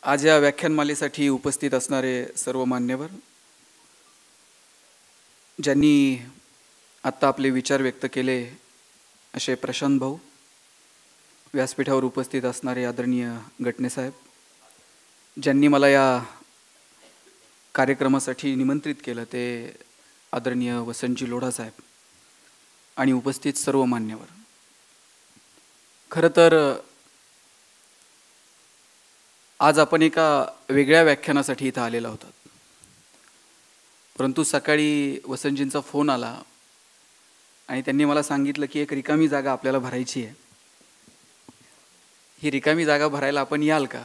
आज या व्याख्यानमालेसाठी उपस्थित असणारे सर्व मान्यवर, ज्यांनी आत्ता आपले विचार व्यक्त केले असे प्रशांत भाऊ, व्यासपीठावर उपस्थित असणारे आदरणीय गटणे साहेब, ज्यांनी मला या कार्यक्रमासाठी निमंत्रित केलं ते आदरणीय वसंतजी लोढा साहेब आणि उपस्थित सर्व मान्यवर. खरं तर आज आपण एका वेगळ्या व्याख्यानासाठी इथं आलेला होता, परंतु सकाळी वसंतजींचा फोन आला आणि त्यांनी मला सांगितलं की एक रिकामी जागा आपल्याला भरायची आहे. ही रिकामी जागा भरायला आपण याल का?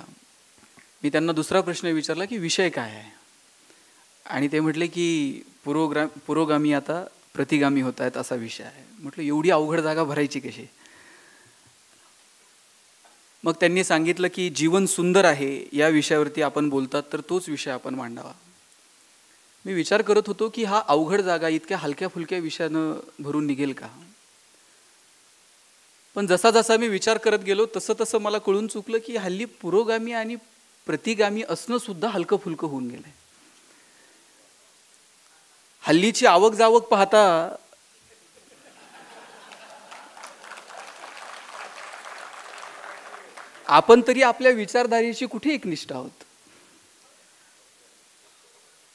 मी त्यांना दुसरा प्रश्न विचारला की विषय काय आहे, आणि ते म्हटले की पुरोगामी आता प्रतिगामी होत आहेत असा विषय आहे. म्हटलं एवढी अवघड जागा भरायची कशी? मग त्यांनी सांगितलं की जीवन सुंदर आहे या विषयावरती आपण बोलतात तर तोच विषय आपण मांडावा. मी विचार करत होतो की हा अवघड जागा इतक्या हलक्या फुलक्या विषयानं भरून निघेल का? पण जसा जसा मी विचार करत गेलो तसं तसं मला कळून चुकलं की हल्ली पुरोगामी आणि प्रतिगामी असणं सुद्धा हलकं फुलकं होऊन गेलंय. हल्लीची आवक जावक पाहता आपण तरी आपल्या विचारधारेशी कुठे एकनिष्ठ आहोत?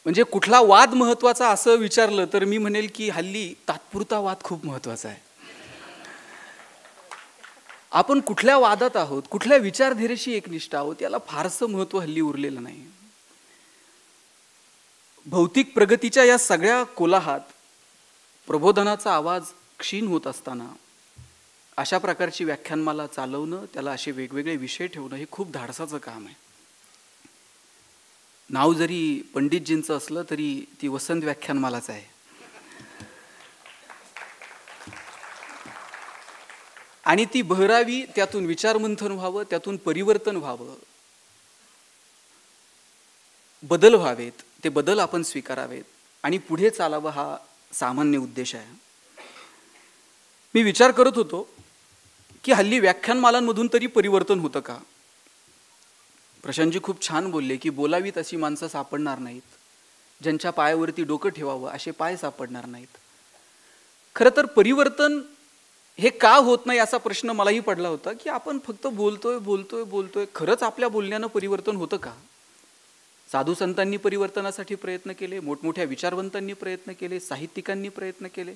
म्हणजे कुठला वाद महत्वाचा असं विचारलं तर मी म्हणेल की हल्ली तात्पुरता वाद खूप महत्वाचा आहे. आपण कुठल्या वादात आहोत, कुठल्या विचारधारेशी एकनिष्ठ आहोत याला फारसं महत्व हल्ली उरलेलं नाही. भौतिक प्रगतीच्या या सगळ्या कोलाहात प्रबोधनाचा आवाज क्षीण होत असताना अशा प्रकारची व्याख्यानमाला चालवणं, त्याला असे वेगवेगळे विषय ठेवणं हे खूप धाडसाचं काम आहे. नाव जरी पंडितजींचं असलं तरी ती वसंत व्याख्यानमालाच आहे. आणि ती बहरावी, त्यातून विचारमंथन व्हावं, त्यातून परिवर्तन व्हावं, बदल व्हावेत, ते बदल आपण स्वीकारावेत आणि पुढे चालावं हा सामान्य उद्देश आहे. मी विचार करत होतो की हल्ली व्याख्यानमालांमधून तरी परिवर्तन होतं का? प्रशांतजी खूप छान बोलले की बोलावीत अशी माणसं सापडणार नाहीत, ज्यांच्या पायावरती डोकं ठेवावं असे पाय सापडणार नाहीत. खरं तर परिवर्तन हे का होत नाही असा प्रश्न मलाही पडला होता की आपण फक्त बोलतोय बोलतोय बोलतोय, खरंच आपल्या बोलण्यानं परिवर्तन होतं का? साधू संतांनी परिवर्तनासाठी प्रयत्न केले, मोठमोठ्या विचारवंतांनी प्रयत्न केले, साहित्यिकांनी प्रयत्न केले,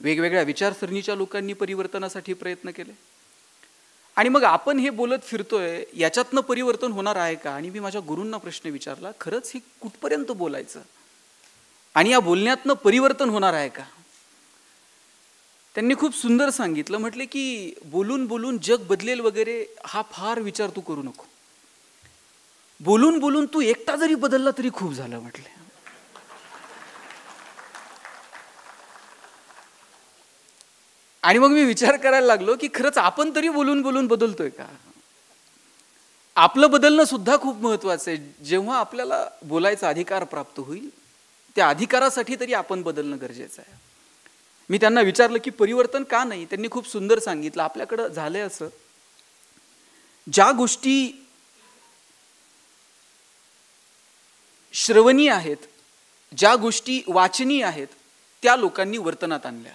वेगवेगळ्या विचारसरणीच्या लोकांनी परिवर्तनासाठी प्रयत्न केले, आणि मग आपण हे बोलत फिरतोय, याच्यातनं परिवर्तन होणार आहे का? आणि मी माझ्या गुरूंना प्रश्न विचारला, खरंच हे कुठपर्यंत बोलायचं आणि या बोलण्यातनं परिवर्तन होणार आहे का? त्यांनी खूप सुंदर सांगितलं, म्हटले की बोलून बोलून जग बदलेल वगैरे हा फार विचार तू करू नको. बोलून बोलून तू एकटा जरी बदलला तरी खूप झालं. म्हटले आणि मग मी विचार करायला लागलो की खरंच आपण तरी बोलून बोलून बदलतोय का? आपलं बदलणं सुद्धा खूप महत्वाचं आहे. जेव्हा आपल्याला बोलायचा अधिकार प्राप्त होईल त्या अधिकारासाठी तरी आपण बदलणं गरजेचं आहे. मी त्यांना विचारलं की परिवर्तन का नाही? त्यांनी खूप सुंदर सांगितलं, आपल्याकडं झालंय असं, ज्या गोष्टी श्रवणीय आहेत, ज्या गोष्टी वाचनीय आहेत त्या लोकांनी वर्तनात आणल्या,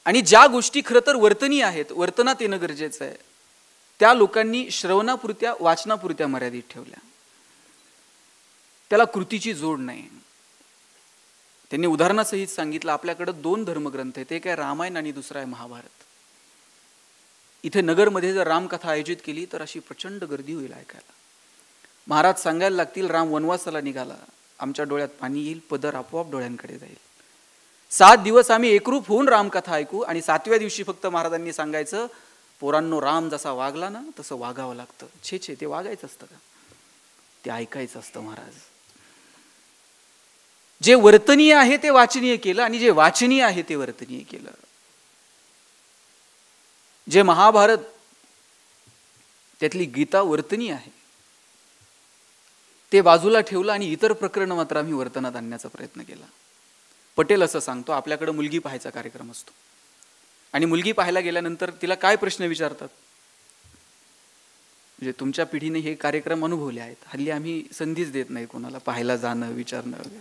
आणि ज्या गोष्टी खरं तर वर्तनीय आहेत, वर्तनात येणं गरजेचं आहे, त्या लोकांनी श्रवणापुरत्या वाचनापुरत्या मर्यादित ठेवल्या. त्याला कृतीची जोड नाही. त्यांनी उदाहरणासहित सांगितलं, आपल्याकडे 2 धर्मग्रंथ आहेत, एक आहे रामायण आणि दुसरा आहे महाभारत. इथे नगरमध्ये जर रामकथा आयोजित केली तर अशी प्रचंड गर्दी होईल ऐकायला. महाराज सांगायला लागतील, राम वनवासाला निघाला, आमच्या डोळ्यात पाणी येईल, पदर आपोआप डोळ्यांकडे जाईल. 7 दिवस आम्ही एकरूप होऊन रामकथा ऐकू, आणि 7व्या दिवशी फक्त महाराजांनी सांगायचं, पोरांनो राम जसा वागला ना तसं वागावं लागतं. छे छे, ते वागायचं असतं का? ते ऐकायचं असतं. महाराज जे वर्तनीय आहे ते वाचनीय केलं, आणि जे वाचनीय आहे ते वर्तनीय केलं. जे महाभारत त्यातली गीता वर्तनीय आहे ते बाजूला ठेवलं, आणि इतर प्रकरण मात्र आम्ही वर्तनात आणण्याचा प्रयत्न केला. पटेल असं सांगतो, आपल्याकडे मुलगी पाहायचा कार्यक्रम असतो, आणि मुलगी पाहायला गेल्यानंतर तिला काय प्रश्न विचारतात? म्हणजे तुमच्या पिढीने हे कार्यक्रम अनुभवले आहेत. हल्ली आम्ही संधीच देत नाही कोणाला पाहायला जाणं, विचारणं वगैरे.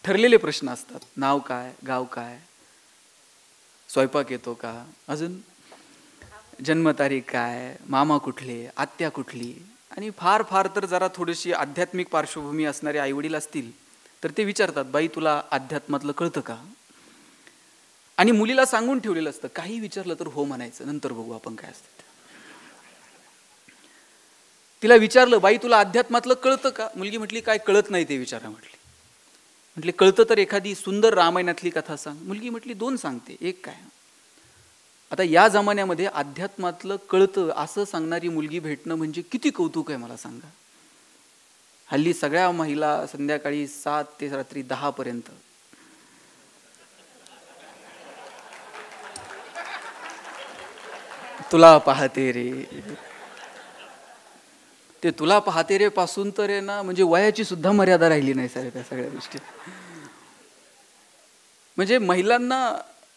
ठरलेले प्रश्न असतात. नाव काय, गाव काय, स्वयंपाक येतो का, अजून जन्मतारीख काय, मामा कुठले, आत्या कुठली, आणि फार फार तर जरा थोडीशी आध्यात्मिक पार्श्वभूमी असणारे आईवडील असतील तर ते विचारतात, बाई तुला अध्यात्मातलं कळतं का? आणि मुलीला सांगून ठेवलेलं असतं, काही विचारलं तर हो म्हणायचं, नंतर बघू आपण काय असतं. तिला विचारलं, बाई तुला अध्यात्मातलं कळतं का? मुलगी म्हटली, काय कळत नाही ते विचारा. म्हटले कळतं तर एखादी सुंदर रामायणातली कथा सांग. मुलगी म्हटली 2 सांगते, एक काय. आता या जमान्यामध्ये अध्यात्मातलं कळतं असं सांगणारी मुलगी भेटणं म्हणजे किती कौतुक आहे मला सांगा. हल्ली सगळ्या महिला संध्याकाळी 7 ते रात्री 10 पर्यंत तुला पाहते रे, ते तुला पाहते रे पासून तर आहे ना, म्हणजे वयाची सुद्धा मर्यादा राहिली नाही सारे त्या सगळ्या गोष्टी. म्हणजे महिलांना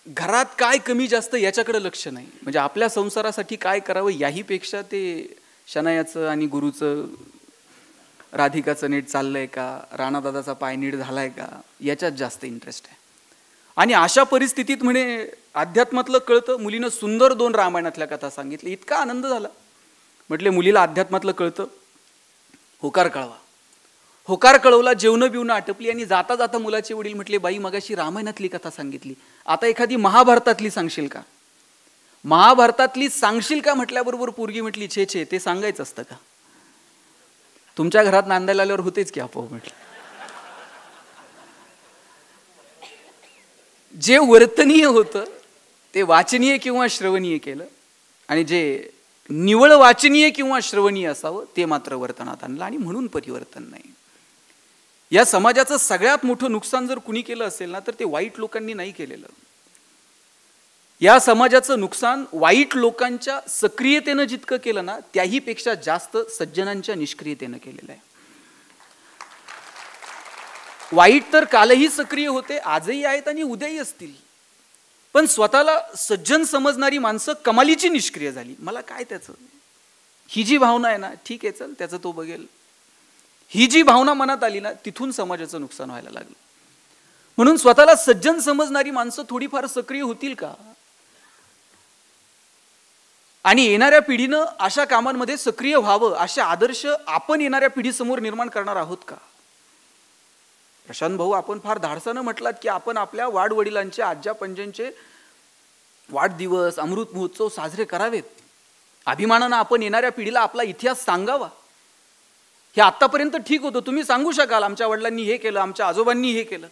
घरात काय कमी जास्त याच्याकडे लक्ष नाही. म्हणजे आपल्या संसारासाठी काय करावं याही पेक्षा ते शनायाचं आणि गुरुचं, राधिकाचं नीट चाललंय का, राणादादाचा पाय नीट झालाय का, याच्यात जास्त इंटरेस्ट आहे. आणि अशा परिस्थितीत म्हणे अध्यात्मातलं कळतं. मुलीनं सुंदर 2 रामायणातल्या कथा सांगितल्या. इतका आनंद झाला. म्हटले मुलीला अध्यात्मातलं कळतं, होकार कळवा. होकार कळवला, जेवणं बिवणं आटपली आणि जाता जाता मुलाचे वडील म्हटले, बाई मगाशी रामायणातली कथा सांगितली, आता एखादी महाभारतातली सांगशील का? महाभारतातली सांगशील का म्हटल्याबरोबर पोरगी म्हटली, छे छे ते सांगायचं असतं का? तुमच्या घरात नांदायला आल्यावर होतेच की आपोआप. म्हटलं जे वर्तनीय होतं ते वाचनीय किंवा श्रवणीय केलं, आणि जे निवळ वाचनीय किंवा श्रवणीय असावं ते मात्र वर्तनात आणलं. आणि म्हणून परिवर्तन नाही. या समाजाचं सगळ्यात मोठं नुकसान जर कुणी केलं असेल ना तर ते वाईट लोकांनी नाही केलेलं. या समाजाचं नुकसान वाईट लोकांच्या सक्रियतेनं जितकं केलं ना त्याही पेक्षा जास्त सज्जनांच्या निष्क्रियतेनं केलेलं आहे. वाईट तर कालही सक्रिय होते, आजही आहेत आणि उद्याही असतील, पण स्वतःला सज्जन समजणारी माणसं कमालीची निष्क्रिय झाली. मला काय त्याचं, ही जी भावना आहे ना, ठीक आहे चल त्याचं तो बघेल, ही जी भावना मनात आली ना तिथून समाजाचं नुकसान व्हायला लागलं. म्हणून स्वतःला सज्जन समजणारी माणसं थोडीफार सक्रिय होतील का? आणि येणाऱ्या पिढीनं अशा कामांमध्ये सक्रिय व्हावं असे आदर्श आपण येणाऱ्या पिढीसमोर निर्माण करणार आहोत का? प्रशांत भाऊ, आपण फार धाडसानं म्हटलात की आपण आपल्या वाडवडिलांचे, आज्या पंजांचे वाढदिवस, अमृत महोत्सव साजरे करावेत. अभिमानानं आपण येणाऱ्या पिढीला आपला इतिहास सांगावा. हे आतापर्यंत ठीक होतं, तुम्ही सांगू शकाल आमच्या वडिलांनी हे केलं, आमच्या आजोबांनी हे केलं.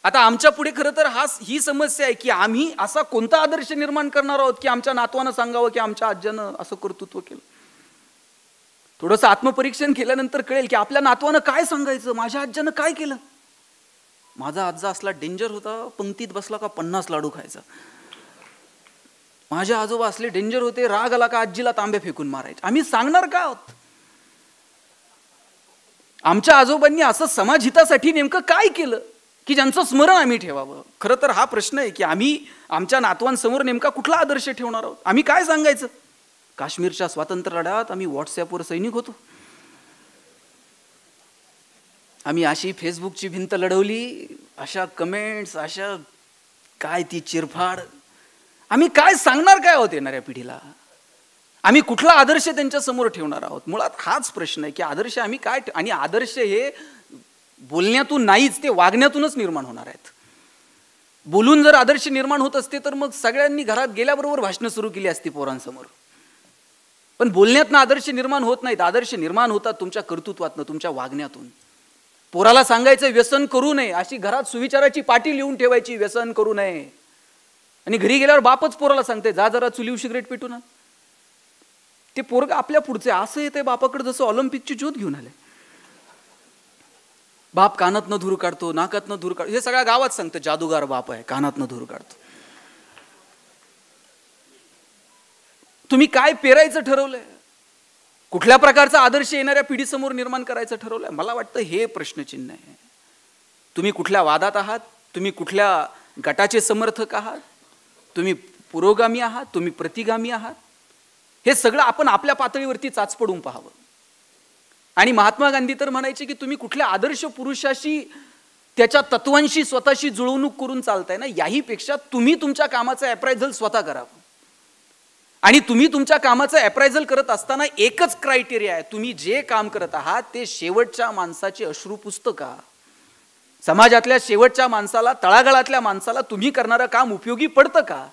आता आमच्या पुढे खरं तर ही समस्या आहे की आम्ही असा कोणता आदर्श निर्माण करणार आहोत की आमच्या नातवानं सांगावं की आमच्या आज्यानं असं कर्तृत्व केलं. थोडंसं आत्मपरीक्षण केल्यानंतर कळेल की आपल्या नातवानं काय सांगायचं, माझ्या आज्यानं काय केलं. माझा आजा असला डेंजर होता, पंक्तीत बसला का 50 लाडू खायचा. माझे आजोबा असले डेंजर होते, राग आला का आजीला तांबे फेकून मारायचे. आम्ही सांगणार काय आहोत? आमच्या आजोबांनी असं समाजहितासाठी नेमकं काय केलं की ज्यांचं स्मरण आम्ही ठेवावं? खरं तर हा प्रश्न आहे की आम्ही आमच्या नातवांसमोर नेमका कुठला आदर्श ठेवणार आहोत? आम्ही काय सांगायचं? काश्मीरच्या स्वातंत्र्य लढ्यात आम्ही व्हॉट्सअपवर सैनिक होतो, आम्ही अशी फेसबुकची भिंत लढवली, अशा कमेंट्स, अशा काय ती चिरफाड. आम्ही काय सांगणार काय आहोत येणाऱ्या पिढीला? आम्ही कुठला आदर्श त्यांच्या समोर ठेवणार आहोत? मुळात हाच प्रश्न आहे की आदर्श आम्ही काय. आणि आदर्श हे बोलण्यातून नाहीच, ते वागण्यातूनच निर्माण होणार आहेत. बोलून जर आदर्श निर्माण होत असते तर मग सगळ्यांनी घरात गेल्याबरोबर भाषणं सुरू केली असती पोरांसमोर. पण बोलण्यातनं आदर्श निर्माण होत नाहीत. आदर्श निर्माण होतात तुमच्या कर्तृत्वातनं, तुमच्या वागण्यातून. पोराला सांगायचं व्यसन करू नये, अशी घरात सुविचाराची पाटी लिहून ठेवायची, व्यसन करू नये. आणि घरी गेल्यावर बापच पोराला सांगते, जा जरा चुलीव सिगरेट पेटू ना. ते पोरग आपल्या पुढचे असं येते बापाकडे जसं ऑलिम्पिकची ज्योत घेऊन आले. बाप कानातनं धूर काढतो, नाकातनं धूर काढतो, हे सगळ्या गावात सांगतं जादूगार बाप आहे, कानातनं धूर काढतो. तुम्ही काय पेरायचं ठरवलंय? कुठल्या प्रकारचा आदर्श येणाऱ्या पिढीसमोर निर्माण करायचं ठरवलंय? मला वाटतं हे प्रश्नचिन्ह आहे. तुम्ही कुठल्या वादात आहात? तुम्ही कुठल्या गटाचे समर्थक आहात? तुम्ही पुरोगामी आहात? तुम्ही प्रतिगामी आहात? हे सगळं आपण आपल्या पातळीवरती चाचपडून पाहावं. आणि महात्मा गांधी तर म्हणायचे की तुम्ही कुठल्या आदर्श पुरुषाशी त्याच्या तत्वांशी स्वतःशी जुळवणूक करून चालताय ना, याहीपेक्षा तुम्ही तुमच्या कामाचं अप्रायझल स्वतः करावं. आणि तुम्ही तुमच्या कामाचं अप्रायझल करत असताना एकच क्रायटेरिया आहे, तुम्ही जे काम करत आहात ते शेवटच्या माणसाचे अश्रू पुसतं का? समाजातल्या शेवटच्या माणसाला, तळागाळातल्या माणसाला तुम्ही करणारं काम उपयोगी पडतं का?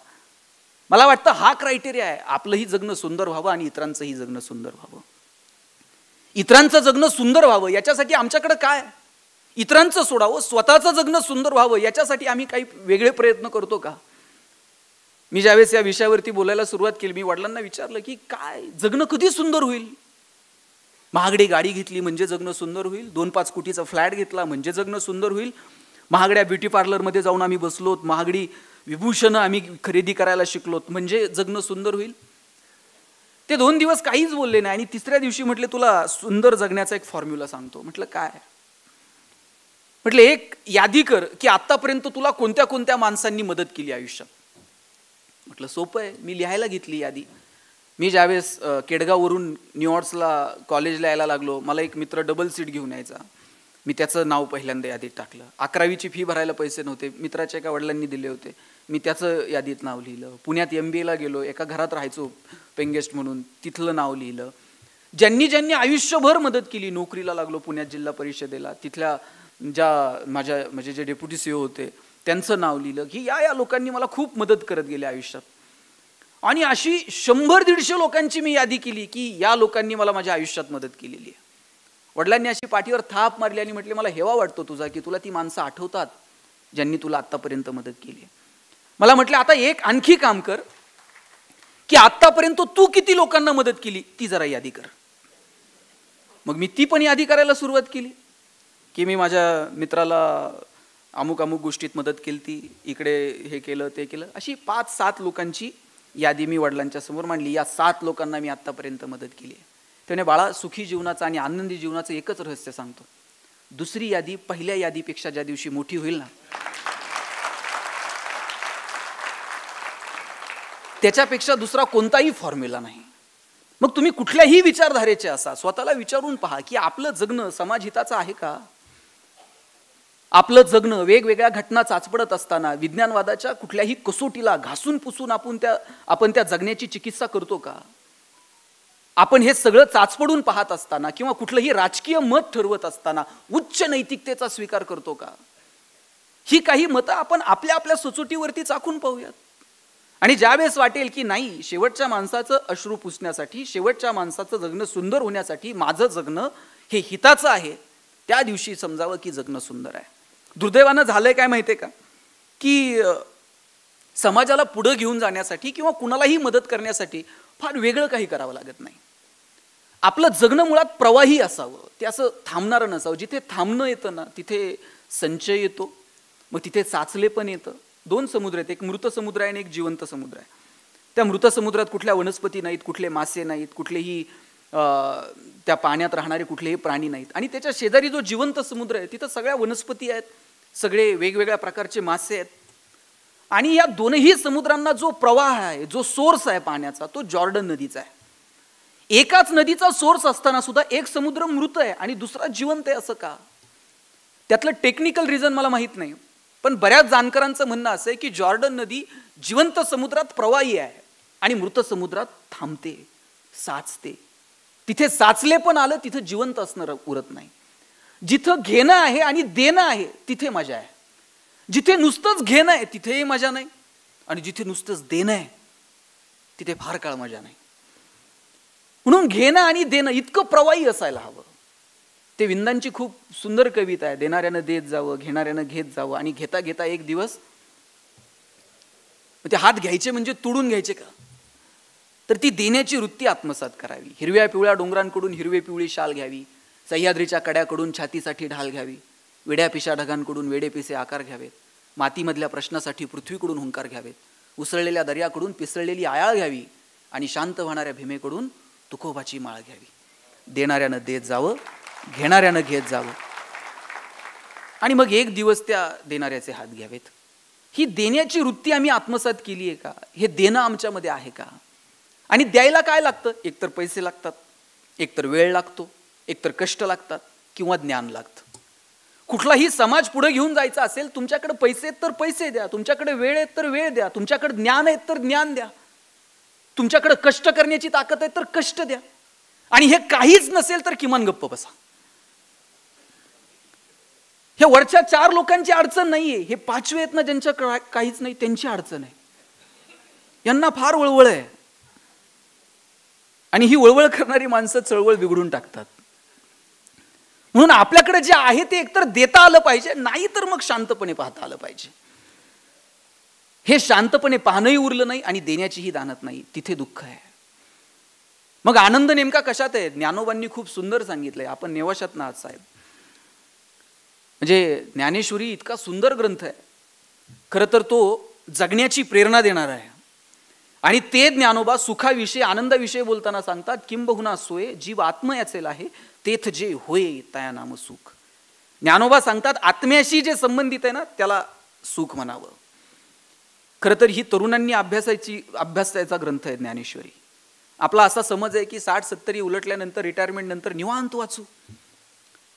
मला वाटतं हा क्रायटेरिया आहे. आपलंही जगणं सुंदर व्हावं आणि इतरांचंही जगणं सुंदर व्हावं. इतरांचं जगणं सुंदर व्हावं याच्यासाठी आमच्याकडे काय? इतरांचं सोडावं, स्वतःचं जगणं सुंदर व्हावं याच्यासाठी आम्ही काही वेगळे प्रयत्न करतो का? मी ज्यावेळेस या विषयावरती बोलायला सुरुवात केली, मी वडिलांना विचारलं की काय जगणं कधी सुंदर होईल? महागडी गाडी घेतली म्हणजे जगणं सुंदर होईल, 2-5 कोटीचा फ्लॅट घेतला म्हणजे जगणं सुंदर होईल, महागड्या ब्युटी पार्लरमध्ये जाऊन आम्ही बसलोत, महागडी विभूषणं आम्ही खरेदी करायला शिकलोत म्हणजे जगणं सुंदर होईल? ते 2 दिवस काहीच बोलले नाही आणि तिसऱ्या दिवशी म्हटले तुला सुंदर जगण्याचा एक फॉर्म्युला सांगतो. म्हटलं काय? म्हटलं एक यादी कर की आतापर्यंत तुला कोणत्या कोणत्या माणसांनी मदत केली आयुष्यात. म्हटलं सोपं आहे. मी लिहायला घेतली यादी. मी ज्यावेळेस केडगाववरून न्यूयॉर्क्सला कॉलेजला यायला लागलो, मला एक मित्र डबल सीट घेऊन यायचा. मी त्याचं नाव पहिल्यांदा यादीत टाकलं. 11वीची फी भरायला पैसे नव्हते, मित्राच्या एका वडिलांनी दिले होते, मी त्याचं यादीत नाव लिहिलं. पुण्यात MBAला गेलो, एका घरात राहायचो पेंगेस्ट म्हणून, तिथलं नाव लिहिलं. ज्यांनी ज्यांनी आयुष्यभर मदत केली, नोकरीला लागलो पुण्यात जिल्हा परिषदेला, तिथल्या ज्या म्हणजे जे डेप्युटी CEO होते त्यांचं नाव लिहिलं की या लोकांनी मला खूप मदत करत गेले आयुष्यात. आणि अशी 100-150 लोकांची मी यादी केली की या लोकांनी मला माझ्या आयुष्यात मदत केलेली आहे. वडिलांनी अशी पाठीवर थाप मारली आणि म्हटले मला हेवा वाटतो तुझा की तुला ती माणसं आठवतात ज्यांनी तुला आतापर्यंत मदत केली. मला म्हटलं आता एक आणखी काम कर की आतापर्यंत तू किती लोकांना मदत केली ती जरा यादी कर. मग मी ती पण यादी करायला सुरुवात केली की मी माझ्या मित्राला अमुक गोष्टीत मदत केली, इकडे हे केलं ते केलं. अशी 5-7 लोकांची यादी मी वडिलांच्या समोर मांडली. या 7 लोकांना मी आतापर्यंत मदत केली आहे. त्याने बाळा सुखी जीवनाचं आणि आनंदी जीवनाचं एकच रहस्य सांगतो, दुसरी यादी पहिल्या यादीपेक्षा ज्या दिवशी मोठी होईल ना त्याच्यापेक्षा दुसरा कोणताही फॉर्म्युला नाही. मग तुम्ही कुठल्याही विचारधारेचे असा स्वतःला विचारून पहा की आपलं जगणं समाजहिताचं आहे का? आपलं जगणं वेगवेगळ्या घटना चाचपडत असताना विज्ञानवादाच्या कुठल्याही कसोटीला घासून पुसून आपण त्या जगण्याची चिकित्सा करतो का? आपण हे सगळं चाचपडून पाहत असताना किंवा कुठलंही राजकीय मत ठरवत असताना उच्च नैतिकतेचा स्वीकार करतो का? ही काही मतं आपण आपल्या आपल्या सचोटीवरती चाखून पाहूयात. आणि ज्यावेळेस वाटेल की नाही शेवटच्या माणसाचं अश्रू पुसण्यासाठी, शेवटच्या माणसाचं जगणं सुंदर होण्यासाठी माझं जगणं हे हिताचं आहे, त्या दिवशी समजावं की जगणं सुंदर आहे. दुर्दैवानं झालंय काय माहितीये का की समाजाला पुढे घेऊन जाण्यासाठी किंवा कुणालाही मदत करण्यासाठी फार वेगळं काही करावं लागत नाही. आपलं जगणं मुळात प्रवाही असावं, ते असं थांबणारं नसावं. जिथे थांबणं येतं ना तिथे संचय येतो, मग तिथे साचले पण येतं. 2 समुद्र आहेत, एक मृत समुद्र आहे आणि एक जिवंत समुद्र आहे. त्या मृत समुद्रात कुठल्या वनस्पती नाहीत, कुठले मासे नाहीत, कुठलेही त्या पाण्यात राहणारे कुठलेही प्राणी नाहीत. आणि त्याच्या शेजारी जो जिवंत समुद्र आहे तिथं सगळ्या वनस्पती आहेत, सगळे वेगवेगळ्या प्रकारचे मासे आहेत. आणि या दोनही समुद्रांना जो प्रवाह आहे, जो सोर्स आहे पाण्याचा, तो जॉर्डन नदीचा आहे. एकाच नदीचा सोर्स असताना सुद्धा एक समुद्र मृत आहे आणि दुसरा जिवंत आहे, असं का? त्यातलं टेक्निकल रिझन मला माहित नाही, पण बऱ्याच जाणकारांचं म्हणणं असं आहे की जॉर्डन नदी जिवंत समुद्रात प्रवाही आहे आणि मृत समुद्रात थांबते, साचते. तिथे साचले पण आलं तिथे जिवंत असणं उरत नाही. जिथं घेणं आहे आणि देणं आहे तिथे मजा आहे. जिथे नुसतंच घेणं आहे तिथेही मजा नाही आणि जिथे नुसतंच देणं आहे तिथे फार काळ मजा नाही. म्हणून घेणं आणि देणं इतकं प्रवाही असायला हवं. ते विंदांची खूप सुंदर कविता आहे, देणाऱ्यानं देत जावं, घेणाऱ्यानं घेत जावं आणि घेता घेता एक दिवस ते हात घ्यायचे म्हणजे तोडून घ्यायचे का? तर ती देण्याची वृत्ती आत्मसात करावी. हिरव्या पिवळ्या डोंगरांकडून हिरवे पिवळी शाल घ्यावी, सह्याद्रीच्या कड्याकडून छातीसाठी ढाल घ्यावी, वेड्या पिशा ढगांकडून वेडेपिसे आकार घ्यावेत, मातीमधल्या प्रश्नासाठी पृथ्वीकडून हुंकार घ्यावेत, उसळलेल्या दर्याकडून पिसळलेली आयाळ घ्यावी आणि शांत होणाऱ्या भीमेकडून तुकोबाची माळ घ्यावी. देणाऱ्यानं देत जावं, घेणाऱ्यानं घेत जावं आणि मग एक दिवस त्या देणाऱ्याचे हात घ्यावेत. ही देण्याची वृत्ती आम्ही आत्मसात केली आहे का? हे देणं आमच्यामध्ये आहे का? आणि द्यायला काय लागतं? एकतर पैसे लागतात, एकतर वेळ लागतो, एकतर कष्ट लागतात, किंवा ज्ञान लागतं. कुठलाही समाज पुढे घेऊन जायचा असेल, तुमच्याकडे पैसे आहेत तर पैसे द्या, तुमच्याकडे वेळ आहेत तर वेळ द्या, तुमच्याकडे ज्ञान आहेत तर ज्ञान द्या, तुमच्याकडे कष्ट करण्याची ताकद आहे तर कष्ट द्या. आणि हे काहीच नसेल तर किमान गप्प बसा. हे वरच्या 4 लोकांची अडचण नाहीये, हे 5वे आहेत ना ज्यांच्या काहीच नाही त्यांची अडचण आहे. यांना फार वळवळ आहे. आणि ही वळवळ करणारी माणसं चळवळ बिघडून टाकतात. म्हणून आपल्याकडे जे आहे ते एकतर देता आलं पाहिजे, नाही तर मग शांतपणे पाहता आलं पाहिजे. हे शांतपणे पाहणंही उरलं नाही आणि देण्याचीही दानत नाही, तिथे दुःख आहे. मग आनंद नेमका कशात आहे? ज्ञानोबांनी खूप सुंदर सांगितलंय. आपण नेवाशात ना साहेब, म्हणजे ज्ञानेश्वरी इतका सुंदर ग्रंथ आहे. खरं तर तो जगण्याची प्रेरणा देणारा आहे. आणि ते ज्ञानोबा सुखाविषयी आनंदाविषयी बोलताना सांगतात, किंबहुना सोय जीव आत्म याचेल आहे, तेथ जे होय तया नाम सुख. ज्ञानोबा सांगतात आत्म्याशी जे संबंधित आहे ना त्याला सुख म्हणावं. खरं तर ही तरुणांनी अभ्यासाचा ग्रंथ आहे ज्ञानेश्वरी. आपला असा समज आहे की 60-70 उलटल्यानंतर रिटायरमेंट नंतर निवांत वाचू.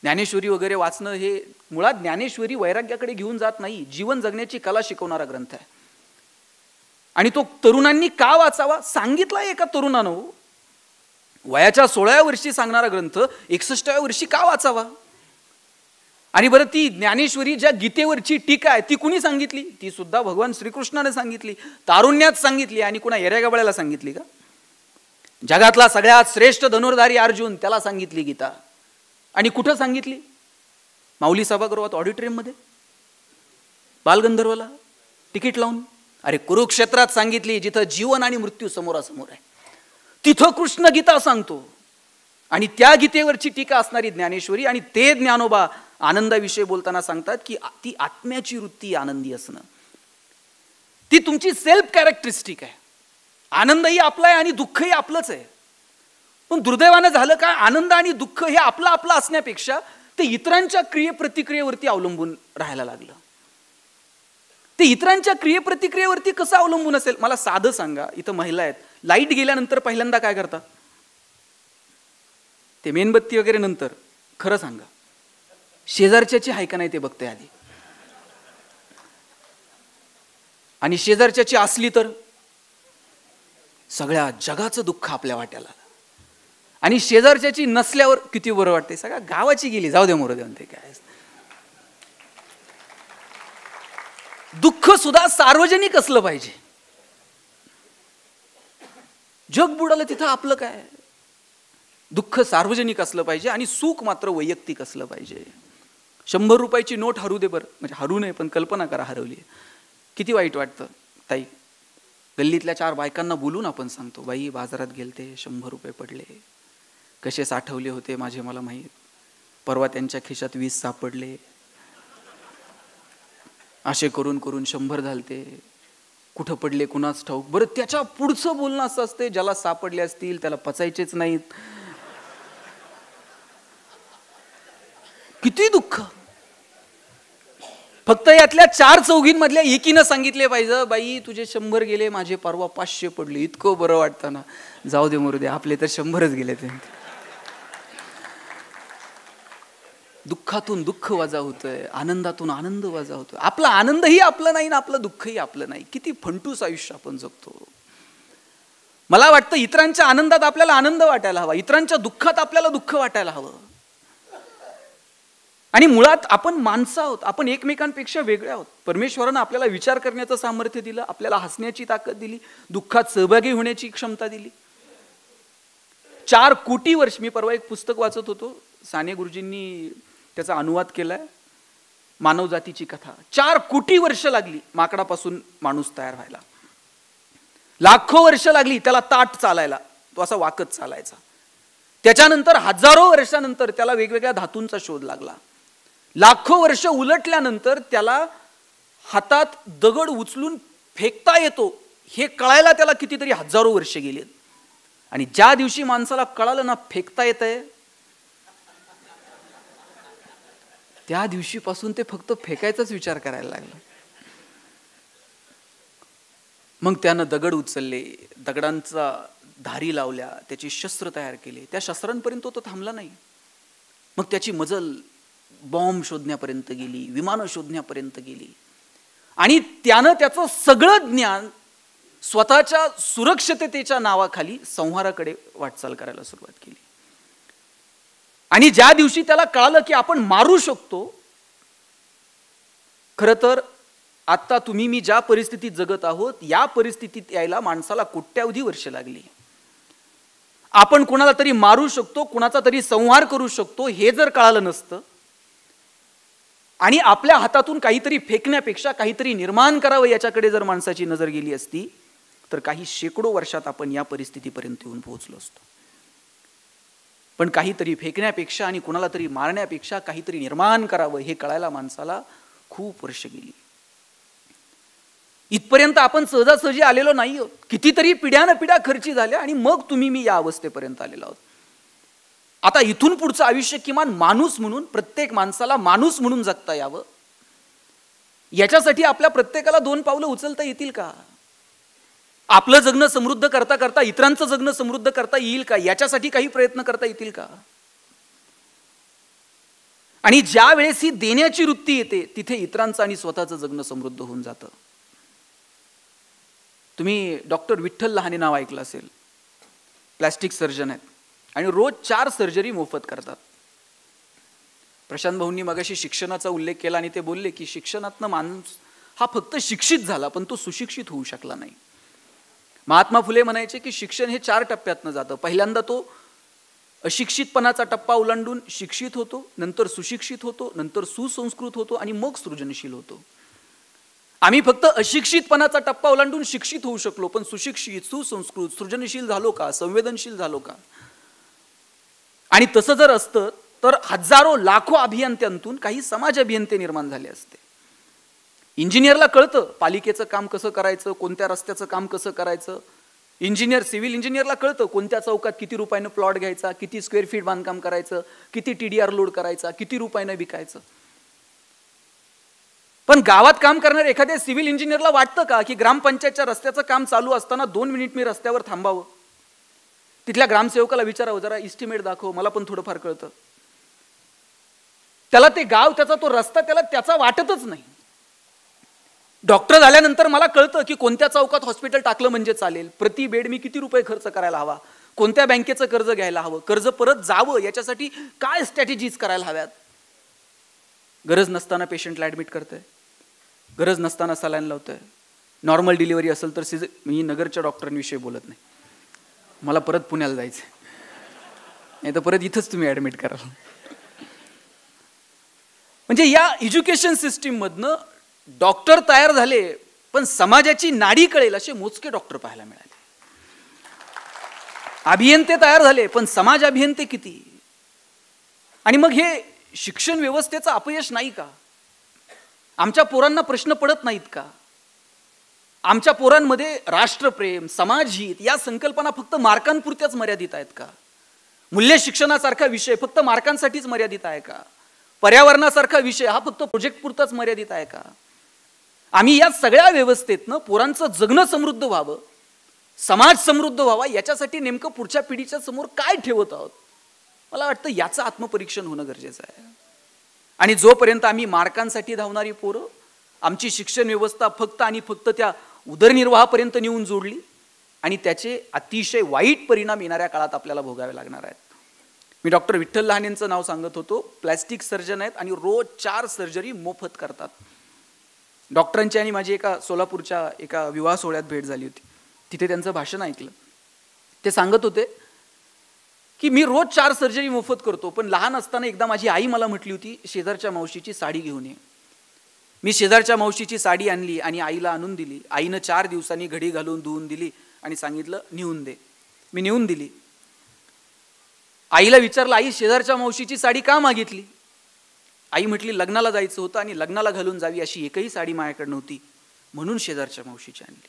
ज्ञानेश्वरी वगैरे वाचणं हे मुळात ज्ञानेश्वरी वैराग्याकडे घेऊन जात नाही, जीवन जगण्याची कला शिकवणारा ग्रंथ आहे. आणि तो तरुणांनी का वाचावा सांगितला एका तरुणानं. वयाच्या 16व्या वर्षी सांगणारा ग्रंथ 61व्या वर्षी का वाचावा? आणि बरं ती ज्ञानेश्वरी ज्या गीतेवरची टीका आहे ती कुणी सांगितली? ती सुद्धा भगवान श्रीकृष्णाने सांगितली, तारुण्यात सांगितली. आणि कुणा येऱ्यागबाळ्याला सांगितली का? जगातला सगळ्यात श्रेष्ठ धनुर्धारी अर्जुन, त्याला सांगितली गीता. आणि कुठं सांगितली? माऊली सभागृहात ऑडिटोरियम मध्ये, बालगंधर्वला तिकीट लावून. अरे कुरुक्षेत्रात सांगितली, जिथं जीवन आणि मृत्यू समोरासमोर आहे, तिथं कृष्ण गीता सांगतो. आणि त्या गीतेवरची टीका असणारी ज्ञानेश्वरी. आणि ते ज्ञानोबा आनंदाविषयी बोलताना सांगतात की ती आत्म्याची वृत्ती आनंदी असणं, ती तुमची सेल्फ कॅरेक्टरिस्टिक आहे. आनंदही आपला आहे आणि दुःखही आपलंच आहे. पण दुर्दैवानं झालं काय, आनंद आणि दुःख हे आपलं आपलं असण्यापेक्षा ते इतरांच्या क्रियेप्रतिक्रियेवरती अवलंबून राहायला लागलं. ते इतरांच्या क्रियेप्रतिक्रियेवरती कसं अवलंबून असेल? मला साधं सांगा, इथं महिला आहेत, लाईट गेल्यानंतर पहिल्यांदा काय करतात? ते मेणबत्ती वगैरे नंतर, खरं सांगा शेजारच्याची आहे का नाही ते बघते आधी. आणि शेजारच्याची असली तर सगळ्या जगाचं दुःख आपल्या वाट्याला. आणि शेजारच्याची नसल्यावर किती बरं वाटते, सगळ्या गावाची गेली, जाऊ दे मोरू देऊन, ते काय. दुःख सुद्धा सार्वजनिक असलं पाहिजे. जग बुडालं तिथं आपलं काय? दुःख सार्वजनिक असलं पाहिजे आणि सुख मात्र वैयक्तिक असलं पाहिजे. 100 रुपयाची नोट हरू दे बरं, म्हणजे हरू नये पण कल्पना करा हरवली, किती वाईट वाटतं. ताई, गल्लीतल्या 4 बायकांना बोलून आपण सांगतो, बाई बाजारात गेलते, 100 रुपये पडले, कसे साठवले होते माझे मला माहीत, परवा त्यांच्या खिशात 20 सापडले, असे करून करून 100 झालते, कुठं पडले कुणाच ठाऊक. बरं त्याच्या पुढचं बोलणं असं असते, ज्याला सापडले असतील त्याला पचायचेच नाहीत. किती दुःख. फक्त यातल्या 4 चौघींमधल्या एकीनं सांगितले पाहिजे, बाई तुझे 100 गेले, माझे परवा 500 पडले. इतकं बरं वाटतं ना. जाऊ दे मरू दे, आपले तर 100च गेले. ते दुःखातून दुःख वजा होतंय, आनंदातून आनंद वजा होतोय. आपला आनंदही आपलं नाही ना आपलं दुःखही आपलं नाही. किती फंटूस आयुष्य आपण जगतो. मला वाटतं इतरांच्या आनंदात आपल्याला आनंद वाटायला हवा, इतरांच्या दुःखात आपल्याला दुःख वाटायला हवं. आणि मुळात आपण माणसं आहोत, आपण एकमेकांपेक्षा वेगळे आहोत. परमेश्वरानं आपल्याला विचार करण्याचं सामर्थ्य दिलं, आपल्याला हसण्याची ताकद दिली, दुःखात सहभागी होण्याची क्षमता दिली. 4 कोटी वर्ष, मी परवा एक पुस्तक वाचत होतो, साने गुरुजींनी त्याचा अनुवाद केलाय, मानवजातीची कथा. 4 कोटी वर्ष लागली माकडापासून माणूस तयार व्हायला. लाखो वर्ष लागली त्याला ताट चालायला, तो असा वाकत चालायचा. त्याच्यानंतर हजारो वर्षानंतर त्याला वेगवेगळ्या धातूंचा शोध लागला. लाखो वर्ष उलटल्यानंतर त्याला हातात दगड उचलून फेकता येतो हे कळायला त्याला कितीतरी हजारो वर्ष गेलेत. आणि ज्या दिवशी माणसाला कळालं ना फेकता येतंय, त्या दिवशीपासून ते फक्त फेकायचाच विचार करायला लागला. मग त्यानं दगड उचलले, धारी लावल्या, त्याची शस्त्र तयार केले, त्या शस्त्रांपर्यंत तो थांबला नाही. मग त्याची मजल बॉम्ब शोधण्यापर्यंत गेली, विमानं शोधण्यापर्यंत गेली, आणि त्यानं त्याचं सगळं ज्ञान स्वतःच्या सुरक्षिततेच्या नावाखाली संहाराकडे वाटचाल करायला सुरुवात केली. आणि ज्या दिवशी त्याला कळालं की आपण मारू शकतो, खरं तर आता तुम्ही मी ज्या परिस्थितीत जगत आहोत, या परिस्थितीत यायला माणसाला कोट्यावधी वर्ष लागली. आपण कोणाला तरी मारू शकतो, कोणाचा तरी संहार करू शकतो, हे जर कळालं नसतं आणि आपल्या हातातून काहीतरी फेकण्यापेक्षा काहीतरी निर्माण करावं याच्याकडे जर माणसाची नजर गेली असती, तर काही शेकडो वर्षात आपण या परिस्थितीपर्यंत येऊन पोहोचलो असतो. पण काहीतरी फेकण्यापेक्षा आणि कोणाला तरी मारण्यापेक्षा काहीतरी निर्माण करावं हे कळायला माणसाला खूप वर्ष गेली. इथपर्यंत आपण सहजासहजी आलेलो नाही आहोत. कितीतरी पिढ्यानं पिढ्या खर्ची झाल्या आणि मग तुम्ही मी या अवस्थेपर्यंत आलेलो आहोत. आता इथून पुढचं आयुष्य किमान माणूस म्हणून, प्रत्येक माणसाला माणूस म्हणून जगता यावं, याच्यासाठी आपल्या प्रत्येकाला 2 पावलं उचलता येतील का? आपलं जगणं समृद्ध करता करता इतरांचं जगणं समृद्ध करता येईल का? याच्यासाठी काही प्रयत्न करता येतील का? आणि ज्या वेळेस ही देण्याची वृत्ती येते, तिथे इतरांचं आणि स्वतःचं जगणं समृद्ध होऊन जातं. तुम्ही डॉक्टर विठ्ठल लहाने नाव ऐकलं असेल. प्लॅस्टिक सर्जन आहेत आणि रोज 4 सर्जरी मोफत करतात. प्रशांत भाऊंनी मगाशी शिक्षणाचा उल्लेख केला आणि ते बोलले की शिक्षणातनं माणूस हा फक्त शिक्षित झाला, पण तो सुशिक्षित होऊ शकला नाही. महात्मा फुले म्हणायचे की शिक्षण हे 4 टप्प्यातनं जातं. पहिल्यांदा तो अशिक्षितपणाचा टप्पा ओलांडून शिक्षित होतो, नंतर सुशिक्षित होतो, नंतर सुसंस्कृत होतो आणि मग सृजनशील होतो. आम्ही फक्त अशिक्षितपणाचा टप्पा ओलांडून शिक्षित होऊ शकलो, पण सुशिक्षित, सुसंस्कृत, सृजनशील झालो का? संवेदनशील झालो का? आणि तसं जर असतं तर हजारो लाखो अभियंत्यांतून काही समाज अभियंते निर्माण झाले असते. इंजिनियरला कळतं पालिकेचं काम कसं करायचं, कोणत्या रस्त्याचं काम कसं करायचं. इंजिनियर, सिव्हिल इंजिनियरला कळतं कोणत्या चौकात किती रुपयानं प्लॉट घ्यायचा, किती स्क्वेअर फीट बांधकाम करायचं, किती TDR लोड करायचा, किती रुपयानं विकायचं. पण गावात काम करणाऱ्या एखाद्या सिव्हिल इंजिनियरला वाटतं का की ग्रामपंचायतच्या रस्त्याचं काम चालू असताना 2 मिनिट मी रस्त्यावर थांबावं, तिथल्या ग्रामसेवकाला विचारावं जरा इस्टिमेट दाखव, मला पण थोडंफार कळतं. त्याला ते गाव, त्याचा तो रस्ता त्याचा वाटतच नाही. डॉक्टर झाल्यानंतर मला कळतं की कोणत्या चौकात हॉस्पिटल टाकलं म्हणजे चालेल, प्रति बेड मी किती रुपये खर्च करायला हवा, कोणत्या बँकेचं कर्ज घ्यायला हवं, कर्ज परत जावं याच्यासाठी काय स्ट्रॅटेजीज करायला हव्यात. गरज नसताना पेशंटला ऍडमिट करतंय, गरज नसताना सलाईन लावतंय. नॉर्मल डिलिव्हरी असेल तर मी नगरच्या डॉक्टरांविषयी बोलत नाही, मला परत पुण्याला जायचं, नाही तर परत इथंच तुम्ही ऍडमिट कराल. म्हणजे या एज्युकेशन सिस्टीम मधनं डॉक्टर तयार झाले, पण समाजाची नाडी कळेल असे मोजके डॉक्टर पाहायला मिळाले. अभियंते तयार झाले, पण समाज अभियंते किती. आणि मग हे शिक्षण व्यवस्थेचं अपयश नाही का? आमच्या पोरांना प्रश्न पडत नाहीत का? आमच्या पोरांमध्ये राष्ट्रप्रेम, समाजहित या संकल्पना फक्त मार्कांपुरत्याच मर्यादित आहेत का? मूल्य शिक्षणासारखा विषय फक्त मार्कांसाठीच मर्यादित आहे का? पर्यावरणासारखा विषय हा फक्त प्रोजेक्ट पुरताच मर्यादित आहे का? आम्ही या सगळ्या व्यवस्थेतनं पोरांचं जगणं समृद्ध व्हावं, समाज समृद्ध व्हावा, याच्यासाठी नेमकं पुढच्या पिढीच्या समोर काय ठेवत आहोत, मला वाटतं याचं आत्मपरीक्षण होणं गरजेचं आहे. आणि जोपर्यंत आम्ही मार्कांसाठी धावणारी पोरं, आमची शिक्षण व्यवस्था फक्त आणि फक्त त्या उदरनिर्वाहापर्यंत नेऊन जोडली आणि त्याचे अतिशय वाईट परिणाम येणाऱ्या काळात आपल्याला भोगावे लागणार आहेत. मी डॉक्टर विठ्ठल लहानेंचं नाव सांगत होतो. प्लॅस्टिक सर्जन आहेत आणि रोज 4 सर्जरी मोफत करतात. डॉक्टरांची आणि माझी एका सोलापूरच्या एका विवाह सोहळ्यात भेट झाली होती. तिथे त्यांचं भाषण ऐकलं. ते सांगत होते की मी रोज 4 सर्जरी मोफत करतो, पण लहान असताना एकदा माझी आई मला म्हटली होती शेजारच्या मावशीची साडी घेऊन ये. मी शेजारच्या मावशीची साडी आणली आणि आईला आणून दिली. आईनं 4 दिवसांनी घडी घालून धुवून दिली आणि सांगितलं नेऊन दे. मी नेऊन दिली. आईला विचारलं आई शेजारच्या मावशीची साडी का मागितली? आई म्हटली लग्नाला जायचं होतं आणि लग्नाला घालून जावी अशी एकही साडी माझ्याकडे नव्हती, म्हणून शेजारच्या मावशीची आणली.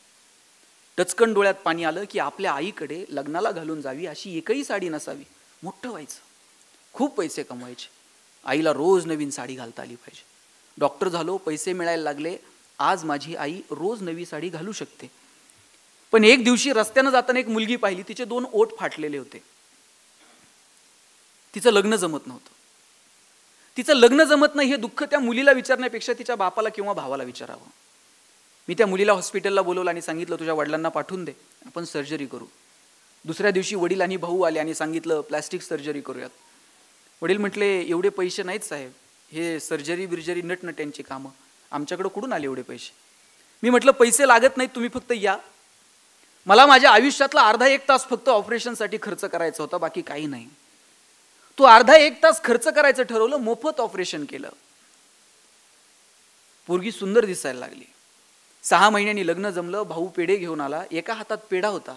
टचकन डोळ्यात पाणी आलं की आपल्या आईकडे लग्नाला घालून जावी अशी एकही साडी नसावी. मोठं व्हायचं, खूप पैसे कमवायचे, आईला रोज नवीन साडी घालता आली पाहिजे. डॉक्टर झालो, पैसे मिळायला लागले, आज माझी आई रोज नवी साडी घालू शकते. पण एक दिवशी रस्त्यानं जाताना एक मुलगी पाहिली, तिचे 2 ओठ फाटलेले होते. तिचं लग्न जमत नव्हतं. तिचं लग्न जमत नाही हे दुःख त्या मुलीला विचारण्यापेक्षा तिच्या बापाला किंवा भावाला विचारावं. मी त्या मुलीला हॉस्पिटलला बोलवलं आणि सांगितलं तुझ्या वडिलांना पाठवून दे, आपण सर्जरी करू. दुसऱ्या दिवशी वडील आणि भाऊ आले आणि सांगितलं प्लॅस्टिक सर्जरी करूयात. वडील म्हटले एवढे पैसे नाहीत साहेब, हे सर्जरी बिर्जरी नटनट्यांची कामं, आमच्याकडे कुठून आले एवढे पैसे. मी म्हटलं पैसे लागत नाहीत, तुम्ही फक्त या. मला माझ्या आयुष्यातला अर्धा एक तास फक्त ऑपरेशनसाठी खर्च करायचा होता, बाकी काही नाही. तो अर्धा एक तास खर्च करायचं ठरवलं, मोफत ऑपरेशन केलं. पोरगी सुंदर दिसायला लागली. 6 महिन्यांनी लग्न जमलं. भाऊ पेढे घेऊन आला. एका हातात पेढा होता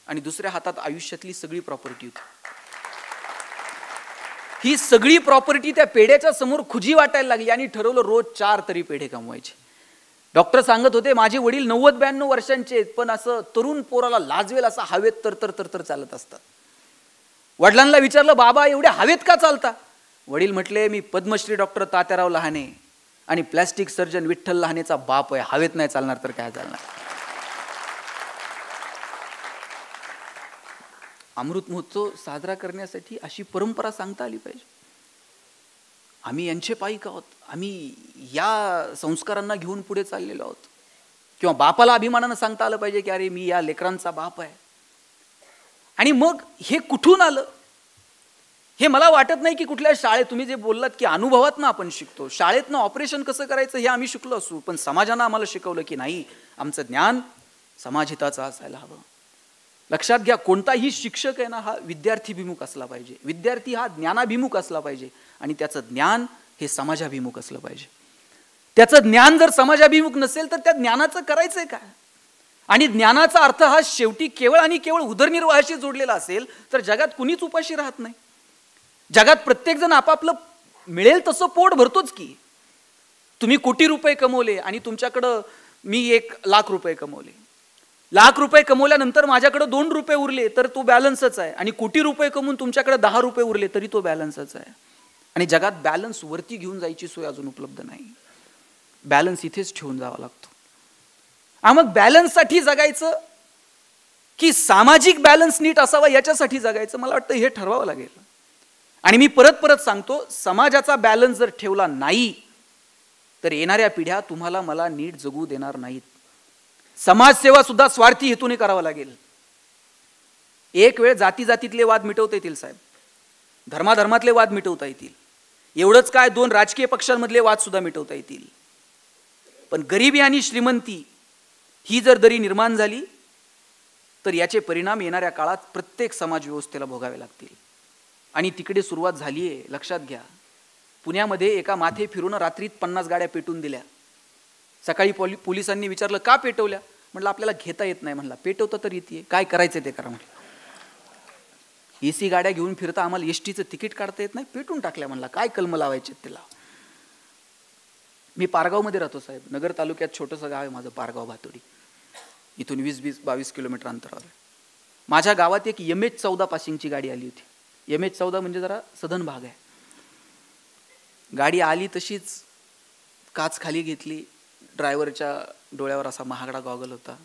आणि दुसऱ्या हातात आयुष्यातली सगळी प्रॉपर्टी होती. ही सगळी प्रॉपर्टी त्या पेढ्याच्या समोर खुजी वाटायला लागली आणि ठरवलं रोज 4 तरी पेढे कमवायचे. डॉक्टर सांगत होते माझे वडील 90-92 वर्षांचे आहेत, पण असं तरुण पोराला लाजवेल असं हवेत तर चालत असतात. वडिलांना विचारलं बाबा एवढ्या हवेत का चालता. वडील म्हटले मी पद्मश्री डॉक्टर तात्याराव लहाने आणि प्लॅस्टिक सर्जन विठ्ठल लहानेचा बाप आहे, हवेत नाही चालणार तर काय चालणार. अमृत महोत्सव साजरा करण्यासाठी अशी परंपरा सांगता आली पाहिजे. आम्ही यांचे पाईक आहोत, आम्ही या संस्कारांना घेऊन पुढे चाललेलो आहोत. किंवा बापाला अभिमानानं सांगता आलं पाहिजे की अरे मी या लेकरांचा बाप आहे. आणि मग हे कुठून आलं हे मला वाटत नाही की कुठल्या शाळेत, तुम्ही जे बोललात की अनुभवातनं आपण शिकतो, शाळेतनं ऑपरेशन कसं करायचं हे आम्ही शिकलो असू, पण समाजानं आम्हाला शिकवलं की नाही, आमचं ज्ञान समाजहिताचं असायला हवं. लक्षात घ्या, कोणताही शिक्षक आहे ना हा विद्यार्थीभिमुख असला पाहिजे. विद्यार्थी हा ज्ञानाभिमुख असला पाहिजे आणि त्याचं ज्ञान हे समाजाभिमुख असलं पाहिजे. त्याचं ज्ञान जर समाजाभिमुख नसेल तर त्या ज्ञानाचं करायचंय काय. आणि ज्ञानाचा अर्थ हा शेवटी केवळ आणि केवळ उदरनिर्वाहाशी जोडलेला असेल तर जगात कुणीच उपाशी राहत नाही. जगात प्रत्येक जण आपापलं मिळेल तसं पोट भरतोच की. तुम्ही कोटी रुपये कमवले आणि तुमच्याकडं मी 1,00,000 रुपये कमवले, 1,00,000 रुपये कमवल्यानंतर माझ्याकडे 2 रुपये उरले तर तो बॅलन्सच आहे. आणि कोटी रुपये कमवून तुमच्याकडे 10 रुपये उरले तरी तो बॅलन्सच आहे. आणि जगात बॅलन्स वरती घेऊन जायची सोय अजून उपलब्ध नाही. बॅलन्स इथेच ठेवून जावा लागतो. मग बॅलन्ससाठी जगायचं की सामाजिक बॅलन्स नीट असावा याच्यासाठी जगायचं, मला वाटतं हे ठरवावं लागेल. आणि मी परत सांगतो, समाजाचा बॅलन्स जर ठेवला नाही तर येणाऱ्या पिढ्या तुम्हाला मला नीट जगू देणार नाहीत. समाजसेवा सुद्धा स्वार्थी हेतूने करावा लागेल. एक वेळ जातीतले वाद मिटवता येतील साहेब, धर्माधर्मातले वाद मिटवता येतील, एवढंच काय 2 राजकीय पक्षांमधले वाद सुद्धा मिटवता येतील. पण गरिबी आणि श्रीमंती ही जर दरी निर्माण झाली तर याचे परिणाम येणाऱ्या काळात प्रत्येक समाज व्यवस्थेला भोगावे लागतील. आणि तिकडे सुरुवात झाली आहे. लक्षात घ्या, पुण्यामध्ये एका माथे फिरून रात्रीत 50 गाड्या पेटून दिल्या. सकाळी पोलिसांनी विचारलं का पेटवल्या. म्हटलं आपल्याला घेता येत नाही. म्हणला पेटवता तर येते, काय करायचं ते करा. म्हटलं AC गाड्या घेऊन फिरता, आम्हाला एसटीचं तिकीट काढता येत नाही, पेटून टाकल्या. म्हणला काय कलम लावायचे त्याला. मी पारगावमध्ये राहतो साहेब, नगर तालुक्यात छोटंसं गाव आहे माझं पारगाव भातोडी. इथून 20-22 किलोमीटर अंतरावर. माझ्या गावात एक MH14 पासिंगची गाडी आली होती. MH14 म्हणजे जरा सधन भाग आहे. गाडी आली तशीच काच खाली घेतली. ड्रायव्हरच्या डोळ्यावर असा महागडा गॉगल होता.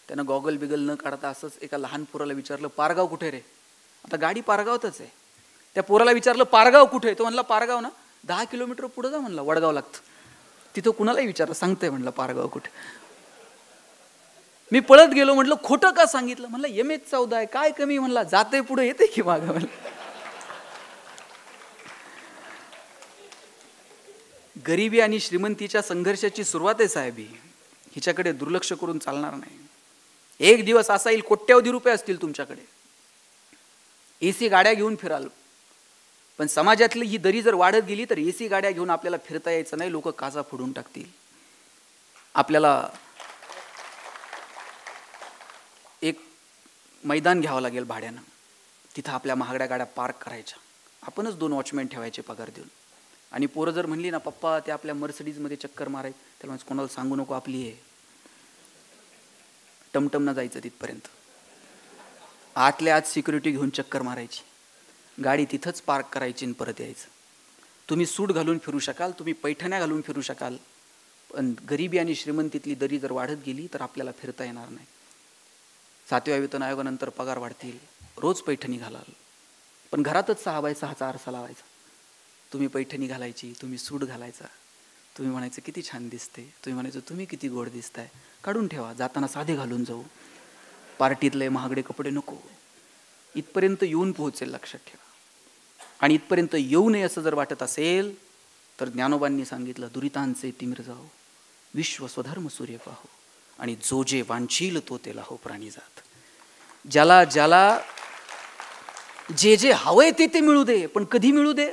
त्यानं गॉगल बिगल न काढता असंच एका लहान पोराला विचारलं पारगाव कुठे रे. आता गाडी पारगावतच आहे. त्या पोराला विचारलं पारगाव कुठे. तो म्हणला पारगाव ना 10 किलोमीटर पुढे जा. म्हणला वडगाव लागतं. तिथं कुणालाही विचारलं, सांगतंय म्हणलं पारगाव कुठे. मी पळत गेलो. म्हटलं खोटं का सांगितलं. म्हणलं MH14 आहे, काय कमी. म्हणला जाते पुढे येते की मागं. म्हणलं गरिबी आणि श्रीमंतीच्या संघर्षाची सुरुवात आहे साहेब. हिच्याकडे दुर्लक्ष करून चालणार नाही. एक दिवस असा येईल कोट्यावधी रुपये असतील तुमच्याकडे, AC गाड्या घेऊन फिराल, पण समाजातली ही दरी जर वाढत गेली तर AC गाड्या घेऊन आपल्याला फिरता यायचं नाही. लोक काचा फोडून टाकतील. आपल्याला एक मैदान घ्यावं लागेल भाड्यानं. तिथं आपल्या महागड्या गाड्या पार्क करायच्या. आपणच 2 वॉचमॅन ठेवायचे पगार देऊन. आणि पोरं जर म्हणली ना पप्पा ते आपल्या मर्सिडीजमध्ये चक्कर माराय, त्याला म्हणजे कोणाला सांगू नको आपली आहे. टमटम न जायचं तिथपर्यंत. आतल्या आत सिक्युरिटी घेऊन चक्कर मारायची. गाडी तिथंच पार्क करायची आणि परत यायचं. तुम्ही सूट घालून फिरू शकाल, तुम्ही पैठण्या घालून फिरू शकाल, पण गरिबी आणि श्रीमंतीतली दरी जर वाढत गेली तर आपल्याला फिरता येणार नाही. 7व्या वेतन आयोगानंतर पगार वाढतील, रोज पैठणी घालाल, पण घरातच 6x6चा आरसा लावायचा. तुम्ही पैठणी घालायची, तुम्ही सूट घालायचा, तुम्ही म्हणायचं किती छान दिसते, तुम्ही म्हणायचं तुम्ही किती गोड दिसताय, काढून ठेवा, जाताना साधे घालून जाऊ, पार्टीतले महागडे कपडे नको. इथपर्यंत येऊन पोहोचेल, लक्षात ठेवा. आणि इथपर्यंत येऊ नये असं जर वाटत असेल तर ज्ञानोबांनी सांगितलं, दुरितांचे तिमिर जाओ, विश्व स्वधर्म सूर्य पाहो, आणि जो जे वांछील तो ते लाहो प्राणी जात. ज्याला ज्याला जे जे हवंय ते ते मिळू दे, पण कधी मिळू दे?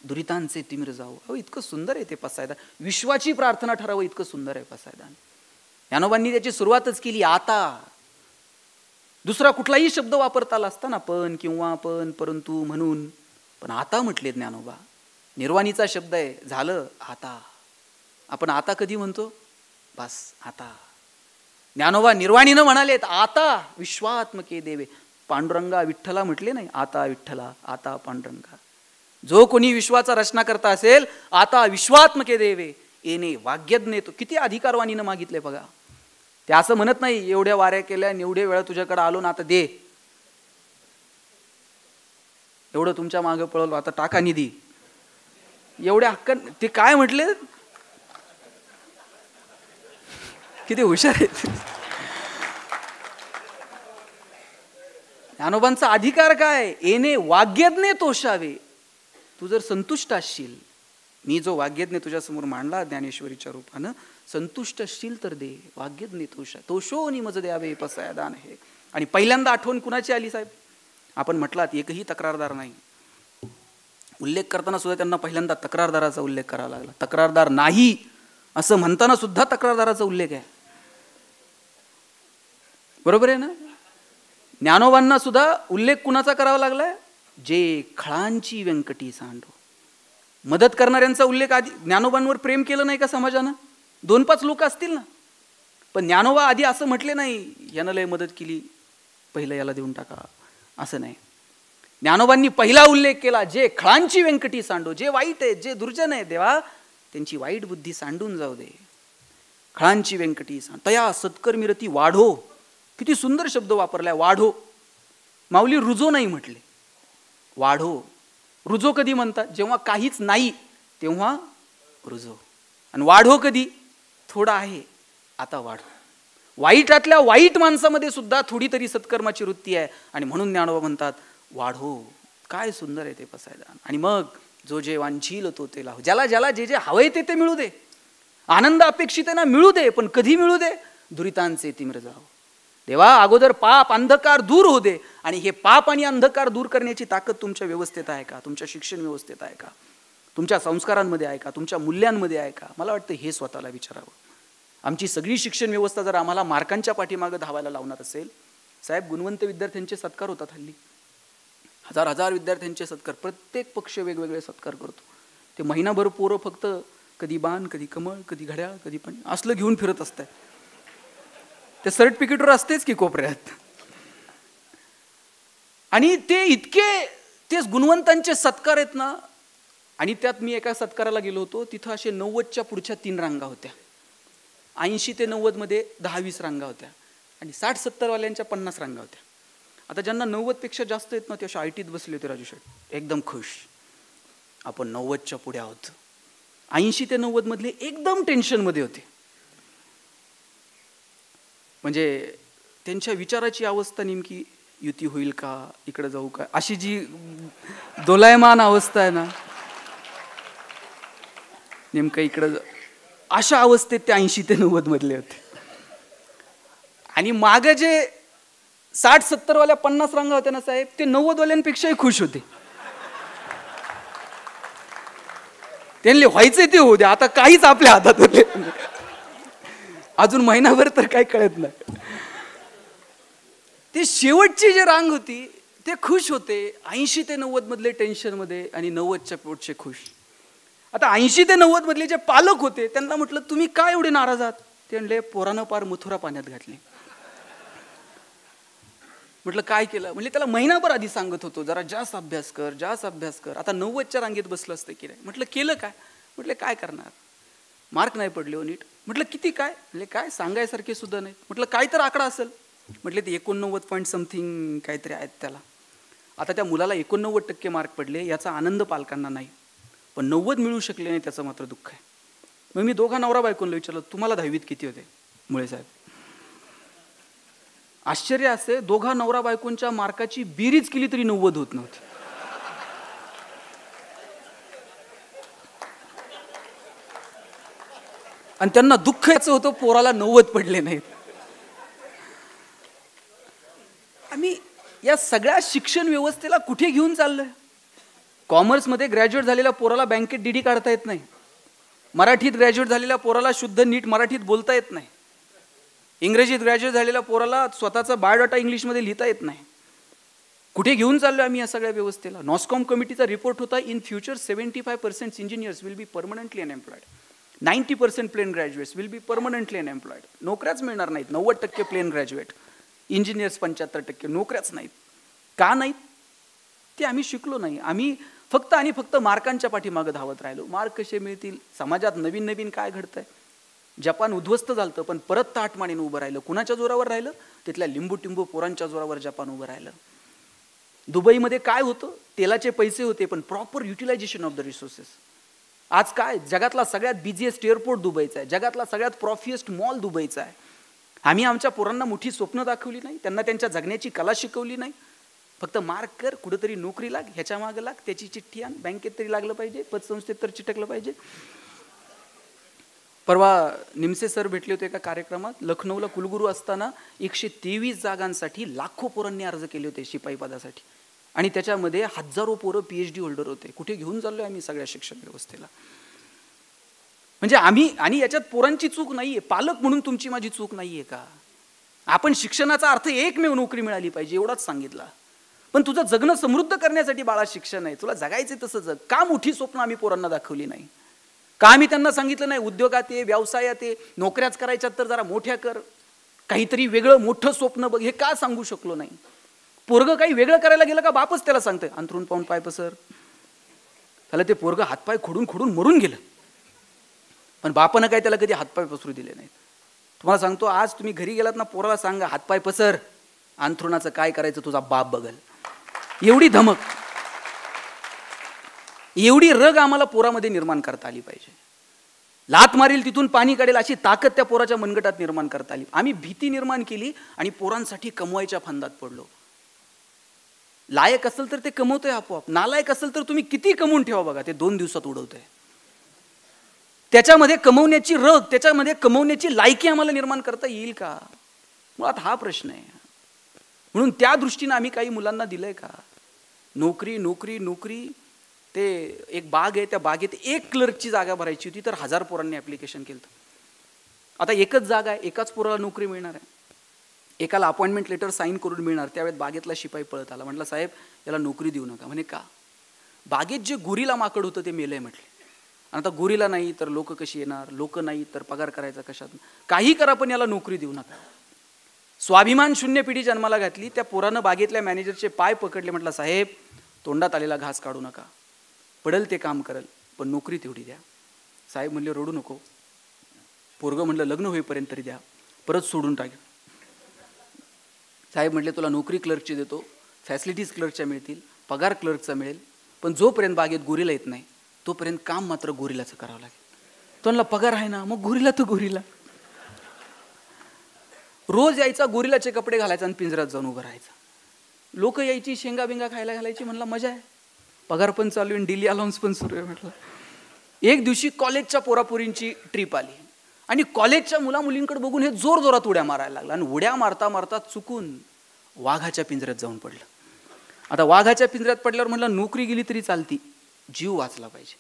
दुरितांचे तिमिर जाओ. अहो, इतकं सुंदर आहे ते पसायदान. विश्वाची प्रार्थना ठरावं इतकं सुंदर आहे पसायदान. ज्ञानोबांनी त्याची सुरुवातच केली आता. दुसरा कुठलाही शब्द वापरता आला असता ना, पण किंवा पण, परंतु, म्हणून, पण आता म्हटले ज्ञानोबा. निर्वाणीचा शब्द आहे, झालं आता. आपण आता कधी म्हणतो? बस आता. ज्ञानोबा निर्वाणीनं म्हणालेत आता विश्वात्मके देवे. पांडुरंगा विठ्ठला म्हटले नाही, आता विठ्ठला, आता पांडुरंगा. जो कोणी विश्वाचा रचना करता असेल, आता विश्वात्मके देवे येणे वाग्यज्ञ. तो किती अधिकारवाणीनं मागितले बघा. ते असं म्हणत नाही, एवढ्या वाऱ्या केल्या, एवढे वेळा तुझ्याकडे आलो ना, आता दे, एवढं तुमच्या मागे पळलो, आता टाका निधी, एवढ्या हक्क. ते काय म्हटले, किती हुशार आहेत. ज्ञानोबांचा अधिकार काय? येणे वाग्यज्ञ तोषावे. तू जर संतुष्ट असशील, मी जो वाग्यज्ञ तुझ्या समोर मांडला ज्ञानेश्वरीच्या रूपानं, संतुष्ट असशील तर दे. वाग्यज्ञ तोषो निमज द्यावे पसायदान हे. आणि पहिल्यांदा आठवण कुणाची आली साहेब? आपण म्हटलात एकही तक्रारदार नाही. उल्लेख करताना सुद्धा त्यांना पहिल्यांदा तक्रारदाराचा उल्लेख करावा लागला. तक्रारदार नाही असं म्हणताना सुद्धा तक्रारदाराचा उल्लेख आहे. बरोबर आहे ना? ज्ञानोबांना सुद्धा उल्लेख कुणाचा करावा लागलाय? जे खळांची व्यंकटी सांडो. मदत करणाऱ्यांचा उल्लेख आधी. ज्ञानोबांवर प्रेम केलं नाही का समाजानं? 2-5 लोक असतील ना, पण ज्ञानोबा आधी असं म्हटले नाही, यानं लय मदत केली, पहिलं याला देऊन टाका, असं नाही. ज्ञानोबांनी पहिला उल्लेख केला, जे खळांची व्यंकटी सांडो. जे वाईट आहे, जे दुर्जन आहे, देवा त्यांची वाईट बुद्धी सांडून जाऊ दे. खळांची व्यंकटी सांड. तया सत्कर्मीरती वाढो. किती सुंदर शब्द वापरलाय, वाढो. माऊली रुजो नाही म्हटले, वाढो. रुजो कधी म्हणतात? जेव्हा काहीच नाही तेव्हा रुजो. आणि वाढो कधी? थोडा आहे, आता वाढो. वाईटातल्या वाईट माणसामध्ये सुद्धा थोडी तरी सत्कर्माची वृत्ती आहे, आणि म्हणून ज्ञानोबा म्हणतात वाढो. काय सुंदर आहे ते पसायदान. आणि मग जो जे वांछील तो ते लाहो. ज्याला ज्याला जे जे हवंय ते ते मिळू दे. आनंद अपेक्षित आहे ना, मिळू दे, पण कधी मिळू दे? दुरितांचे तिमिर जाओ. देवा अगोदर पाप अंधकार दूर होऊ दे. आणि हे पाप आणि अंधकार दूर करण्याची ताकद तुमच्या व्यवस्थेत आहे का? तुमच्या शिक्षण व्यवस्थेत आहे का? तुमच्या संस्कारांमध्ये आहे का? तुमच्या मूल्यांमध्ये आहे का? मला वाटतं हे स्वतःला विचारावं. आमची सगळी शिक्षण व्यवस्था जर आम्हाला मार्कांच्या पाठीमागं धावायला लावणार असेल, साहेब गुणवंत विद्यार्थ्यांचे सत्कार होतात हल्ली, हजार विद्यार्थ्यांचे सत्कार. प्रत्येक पक्ष वेगवेगळे सत्कार करतो. ते महिनाभर पोरं फक्त कधी बाण, कधी कमळ, कधी घड्याळ, कधी पण असलं घेऊन फिरत असतात. ते सर्टिफिकेटवर असतेच की कोपऱ्यात. आणि ते इतके तेच गुणवंतांचे सत्कार आहेत ना. आणि त्यात मी एका सत्काराला गेलो होतो, तिथं असे 90च्या पुढच्या 3 रांगा होत्या. 80 ते 90 मध्ये 10-20 रांगा होत्या. आणि 60-70 वाल्यांच्या 50 रांगा होत्या. आता ज्यांना 90 पेक्षा जास्त येत ना, ते अशा आयटीत बसले होते राजू शेठ, एकदम खुश, आपण 90च्या पुढे आहोत. 80 ते 90 मधले एकदम टेन्शन मध्ये होते. म्हणजे त्यांच्या विचाराची अवस्था नेमकी युती होईल का, इकडे जाऊ का, अशी जी दोलायमान अवस्था आहे ना, नेमकं इकडे अशा अवस्थेत ते 80 ते 90 मधले होते. आणि मागे जे 60-70 वाल्या 50 रांगा होत्या ना साहेब, ते 90 वाल्यांपेक्षाही खुश होते. त्यांना व्हायचंय ते होऊ द्या, आता काहीच आपल्या हातात होते. अजून महिनाभर तर काही कळत नाही. ते शेवटची जी रांग होती ते खुश होते. 80 ते 90 मधले टेन्शन मध्ये आणि 90च्या पोटचे खुश. आता 80 ते 90 मधले जे पालक होते त्यांना म्हटलं तुम्ही काय एवढे नाराज आहात? ते म्हणले पोरानं पार मथुरा पाण्यात घातली. म्हटलं काय केलं? म्हणजे त्याला महिनाभर आधी सांगत होतो जरा जास्त अभ्यास कर, जास्त अभ्यास कर. आता 90च्या रांगेत बसलं असतं की नाही. म्हटलं केलं काय? म्हटलं काय करणार, मार्क नाही पडले हो नीट. म्हटलं किती काय? म्हणजे काय सांगायसारखे सुद्धा नाही. म्हटलं काय तर आकडा असेल. म्हटले ते 89 पॉईंट समथिंग काहीतरी आहेत त्याला. आता त्या मुलाला 89% मार्क पडले याचा आनंद पालकांना नाही, पण 90 मिळू शकले नाही त्याचं मात्र दुःख आहे. मग मी दोघा नवरा बायकोला विचारलं, तुम्हाला 10वीत किती होते? मुळे साहेब. आश्चर्य असे, दोघा नवरा बायकोंच्या मार्काची बेरीज केली तरी 90 होत नव्हती. आणि त्यांना दुःख याचं होतं पोराला 90 पडले नाहीत. आम्ही या सगळ्या शिक्षण व्यवस्थेला कुठे घेऊन चाललोय? कॉमर्समध्ये ग्रॅज्युएट झालेल्या पोराला बँकेत डीडी काढता येत नाही, मराठीत ग्रॅज्युएट झालेल्या पोराला शुद्ध नीट मराठीत बोलता येत नाही, इंग्रजीत ग्रॅज्युएट झालेल्या पोराला स्वतःचा बायोडाटा इंग्लिशमध्ये लिहिता येत नाही. कुठे घेऊन चाललोय आम्ही या सगळ्या व्यवस्थेला? नॉस्कॉम कमिटीचा रिपोर्ट होता, in future 75% engineers will be permanently unemployed, 90% plain graduates will be permanently unemployed. नोकऱ्याच मिळणार नाहीत. 90% प्लेन ग्रॅज्युएट, इंजिनियर्स 75%, नोकऱ्याच नाहीत. का नाहीत? ते आम्ही शिकलो नाही. आम्ही फक्त आणि फक्त मार्कांच्या पाठीमागं धावत राहिलो. मार्क कसे मिळतील? समाजात नवीन नवीन काय घडतंय? जपान उद्ध्वस्त झालं पण परत ताटमानेनं उभं राहिलं. कुणाच्या जोरावर राहिलं? तिथल्या लिंबू टिंबू पोरांच्या जोरावर जपान उभं राहिलं. दुबईमध्ये काय होतं? तेलाचे पैसे होते पण proper utilization of the resources. आज काय? जगातला सगळ्यात बिझिएस्ट एअरपोर्ट दुबईचा आहे, जगातला सगळ्यात प्रॉफिएस्ट मॉल दुबईचा आहे. आम्ही आमच्या पोरांना मोठी स्वप्न दाखवली नाही, त्यांना त्यांच्या जगण्याची कला शिकवली नाही. फक्त मार्क कर, कुठेतरी नोकरी लाग, ह्याच्या मागे लाग, त्याची चिठ्ठी आण, बँकेत तरी लागलं पाहिजे, पतसंस्थेत तर चिटकलं पाहिजे. परवा निमसे सर भेटले होते एका कार्यक्रमात. लखनौला कुलगुरू असताना 123 जागांसाठी लाखो पोरांनी अर्ज केले होते शिपाई पदासाठी, आणि त्याच्यामध्ये हजारो पोरं PhD होल्डर होते. कुठे घेऊन चाललोय आम्ही सगळ्या शिक्षण व्यवस्थेला? म्हणजे आम्ही, आणि याच्यात पोरांची चूक नाहीये, पालक म्हणून तुमची माझी चूक नाहीये का? आपण शिक्षणाचा अर्थ एकमेव नोकरी मिळाली पाहिजे एवढाच सांगितला, पण तुझं जगणं समृद्ध करण्यासाठी बाळा शिक्षण आहे, तुला जगायचे तसं जग. का मोठी स्वप्न आम्ही पोरांना दाखवली नाही? का आम्ही त्यांना सांगितलं नाही उद्योगात ये, व्यवसायात ये, नोकऱ्याच करायच्यात तर जरा मोठ्या कर, काहीतरी वेगळं मोठं स्वप्न बघ? हे का सांगू शकलो नाही? पोरग काही वेगळं करायला गेलं का बापच त्याला सांगतंय अंथरून पाहून पाय पसर. त्याला ते पोरग हातपाय खोडून खोडून मरून गेलं, पण बापानं काय त्याला कधी हातपाय पसरू दिले नाहीत. तुम्हाला सांगतो, आज तुम्ही घरी गेलात ना, पोराला सांगा हातपाय पसर, अंथरुणाचं काय करायचं तुझा बाप बघल. एवढी धमक, एवढी रग आम्हाला पोरामध्ये निर्माण करता आली पाहिजे. लात मारील तिथून पाणी काढेल अशी ताकद त्या पोराच्या मनगटात निर्माण करता आली. आम्ही भीती निर्माण केली आणि पोरांसाठी कमवायच्या फंदात पडलो. लायक असेल तर ते कमवतोय आपोआप, नालायक असेल तर तुम्ही किती कमवून ठेवा बघा, ते 2 दिवसात उडवतोय. त्याच्यामध्ये कमवण्याची रग, त्याच्यामध्ये कमवण्याची लायकी आम्हाला निर्माण करता येईल का? मुळात हा प्रश्न आहे. म्हणून त्या दृष्टीने आम्ही काही मुलांना दिलंय का? नोकरी नोकरी नोकरी. ते एक बाग आहे, त्या बागेत 1 क्लर्कची जागा भरायची होती, तर 1000 पोरांनी ॲप्लिकेशन केलं. आता एकच जागा आहे, एकाच पोराला नोकरी मिळणार आहे. एकाला अपॉइंटमेंट लेटर साईन करून मिळणार. त्यावेळेस बागेतला शिपाई पळत आला, म्हटलं साहेब याला नोकरी देऊ नका. म्हणे का? बागेत जे गोरीला माकड होतं ते मेलंय म्हटले. आणि आता गोरीला नाही तर लोक कशी येणार, लोक नाही तर पगार करायचा कशात? काही करा पण याला नोकरी देऊ नका. स्वाभिमान शून्य पिढी जन्माला घातली. त्या पोरानं बागेतल्या मॅनेजरचे पाय पकडले, म्हटलं साहेब तोंडात आलेला घास काढू नका, पडेल ते काम करेल पण नोकरी तेवढी द्या. साहेब म्हणले रडू नको. पोरगं म्हणलं लग्न होईपर्यंत तरी द्या, परत सोडून टाकेल. साहेब म्हटले तुला नोकरी क्लर्कची देतो, फॅसिलिटीज क्लर्कच्या मिळतील, पगार क्लर्कचा मिळेल, पण जोपर्यंत बागेत गोरीला येत नाही तोपर्यंत काम मात्र गोरीलाचं करावं लागेल. तो म्हणला पगार आहे ना, मग गोरीला तर गोरीला. रोज यायचा, गोरीलाचे कपडे घालायचा आणि पिंजऱ्यात जाऊन उभं राहायचा. लोक यायची, शेंगा बिंगा खायला घालायची. म्हणला मजा आहे, पगार पण चालू आहे, डेली अलाउन्स पण सुरू आहे. म्हटलं एक दिवशी कॉलेजच्या पोरापोरींची ट्रिप आली आणि कॉलेजच्या मुला मुलींकडे बघून हे जोर जोरात उड्या मारायला लागला आणि उड्या मारता मारता चुकून वाघाच्या पिंजऱ्यात जाऊन पडलं. आता वाघाच्या पिंजऱ्यात पडल्यावर म्हटलं नोकरी गेली तरी चालती, जीव वाचला पाहिजे.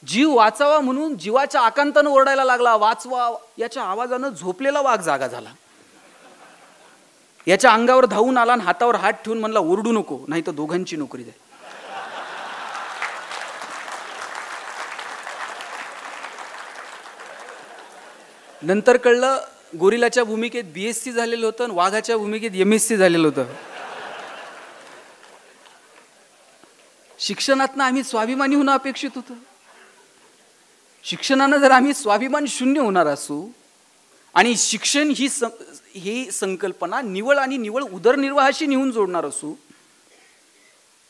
जीव वाचावा म्हणून जीवाच्या आकांतानं ओरडायला लागला, वाचवा. याच्या आवाजानं झोपलेला वाघ जागा झाला. याच्या अंगावर धावून आला आणि हातावर हात ठेवून म्हणला ओरडू नको, नाही तर दोघांची नोकरी द्या. नंतर कळलं गोरिलाच्या भूमिकेत BSc झालेलं होतं आणि वाघाच्या भूमिकेत MSc झालेलं होतं. शिक्षणातनं आम्ही स्वाभिमानी होणं अपेक्षित होतं. शिक्षणानं जर आम्ही स्वाभिमान शून्य होणार असू, आणि शिक्षण ही संकल्पना निवळ आणि निवळ उदरनिर्वाहाशी नेऊन जोडणार असू,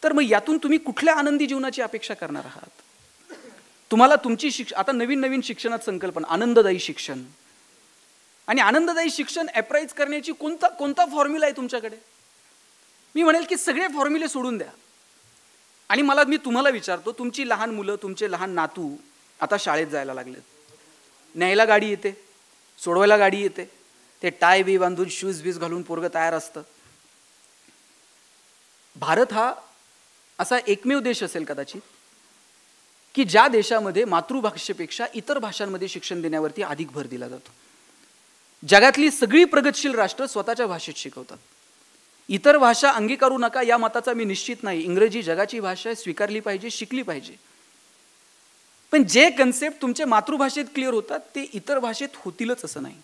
तर मग यातून तुम्ही कुठल्या आनंदी जीवनाची अपेक्षा करणार आहात? तुम्हाला तुमची आता नवीन नवीन शिक्षणात संकल्पना आनंददायी शिक्षण, आणि आनंददायी शिक्षण अप्राइज करण्याची कोणता फॉर्म्युला आहे तुमच्याकडे? मी म्हणेल की सगळे फॉर्म्युले सोडून द्या. आणि मी तुम्हाला विचारतो, तुमची लहान मुलं, तुमचे लहान नातू आता शाळेत जायला लागलेत. न्यायला गाडी येते, सोडवायला गाडी येते, ते टाय बी बांधून शूज बीज घालून पोरगं तयार असतं. भारत हा असा एकमेव देश असेल कदाचित की ज्या देशामध्ये मातृभाषेपेक्षा इतर भाषांमध्ये शिक्षण देण्यावरती अधिक भर दिला जातो. जगातली सगळी प्रगतशील राष्ट्र स्वतःच्या भाषेत शिकवतात. इतर भाषा अंगीकारू नका या मताचा मी निश्चित नाही. इंग्रजी जगाची भाषा आहे, स्वीकारली पाहिजे, शिकली पाहिजे. पण जे कन्सेप्ट तुमच्या मातृभाषेत क्लिअर होतात ते इतर भाषेत होतीलच असं नाही.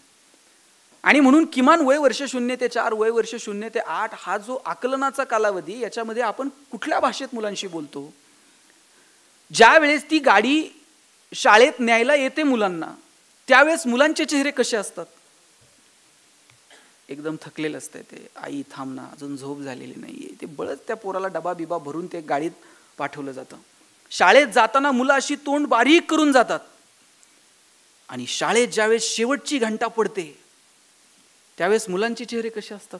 आणि म्हणून किमान वय वर्ष 0 ते 4, वय वर्ष 0 ते 8 हा जो आकलनाचा कालावधी, याच्यामध्ये आपण कुठल्या भाषेत मुलांशी बोलतो? ज्या वेळेस ती गाडी शाळेत न्यायला येते मुलांना, त्यावेळेस मुलांचे चेहरे कसे असतात? एकदम थकलेलं असतंय ते, आई थांब ना, अजून झोप झालेली नाहीये. ते बळच त्या पोराला डबा बिबा भरून ते गाडीत पाठवलं जातं. शाळेत जाताना मुलं अशी तोंड बारीक करून जातात, आणि शाळेत ज्यावेळेस शेवटची घंटा पडते त्यावेळेस मुलांचे चेहरे कसे असतात?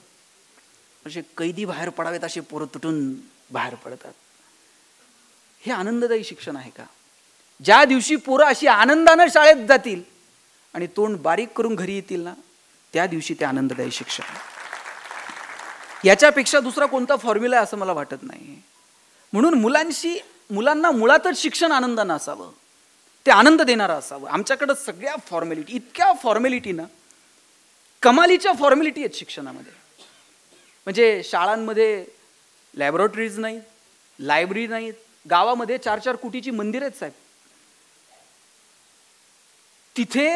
असे कैदी बाहेर पडावेत असे पोरं तुटून बाहेर पडतात. हे आनंददायी शिक्षण आहे का? ज्या दिवशी पोरं अशी आनंदानं शाळेत जातील आणि तोंड बारीक करून घरी येतील ना, त्या दिवशी ते आनंददायी शिक्षण. याच्यापेक्षा दुसरा कोणता फॉर्म्युला आहे असं मला वाटत नाही. म्हणून मुलांना मुळातच शिक्षण आनंदानं असावं, ते आनंद देणारं असावं. आमच्याकडे सगळ्या फॉर्मॅलिटी, इतक्या फॉर्मॅलिटी ना, कमालीच्या फॉर्मॅलिटी आहेत शिक्षणामध्ये. म्हणजे शाळांमध्ये लॅबोरेटरीज नाहीत, लायब्ररी नाहीत, गावामध्ये 4-4 कोटीची मंदिर आहेत साहेब. तिथे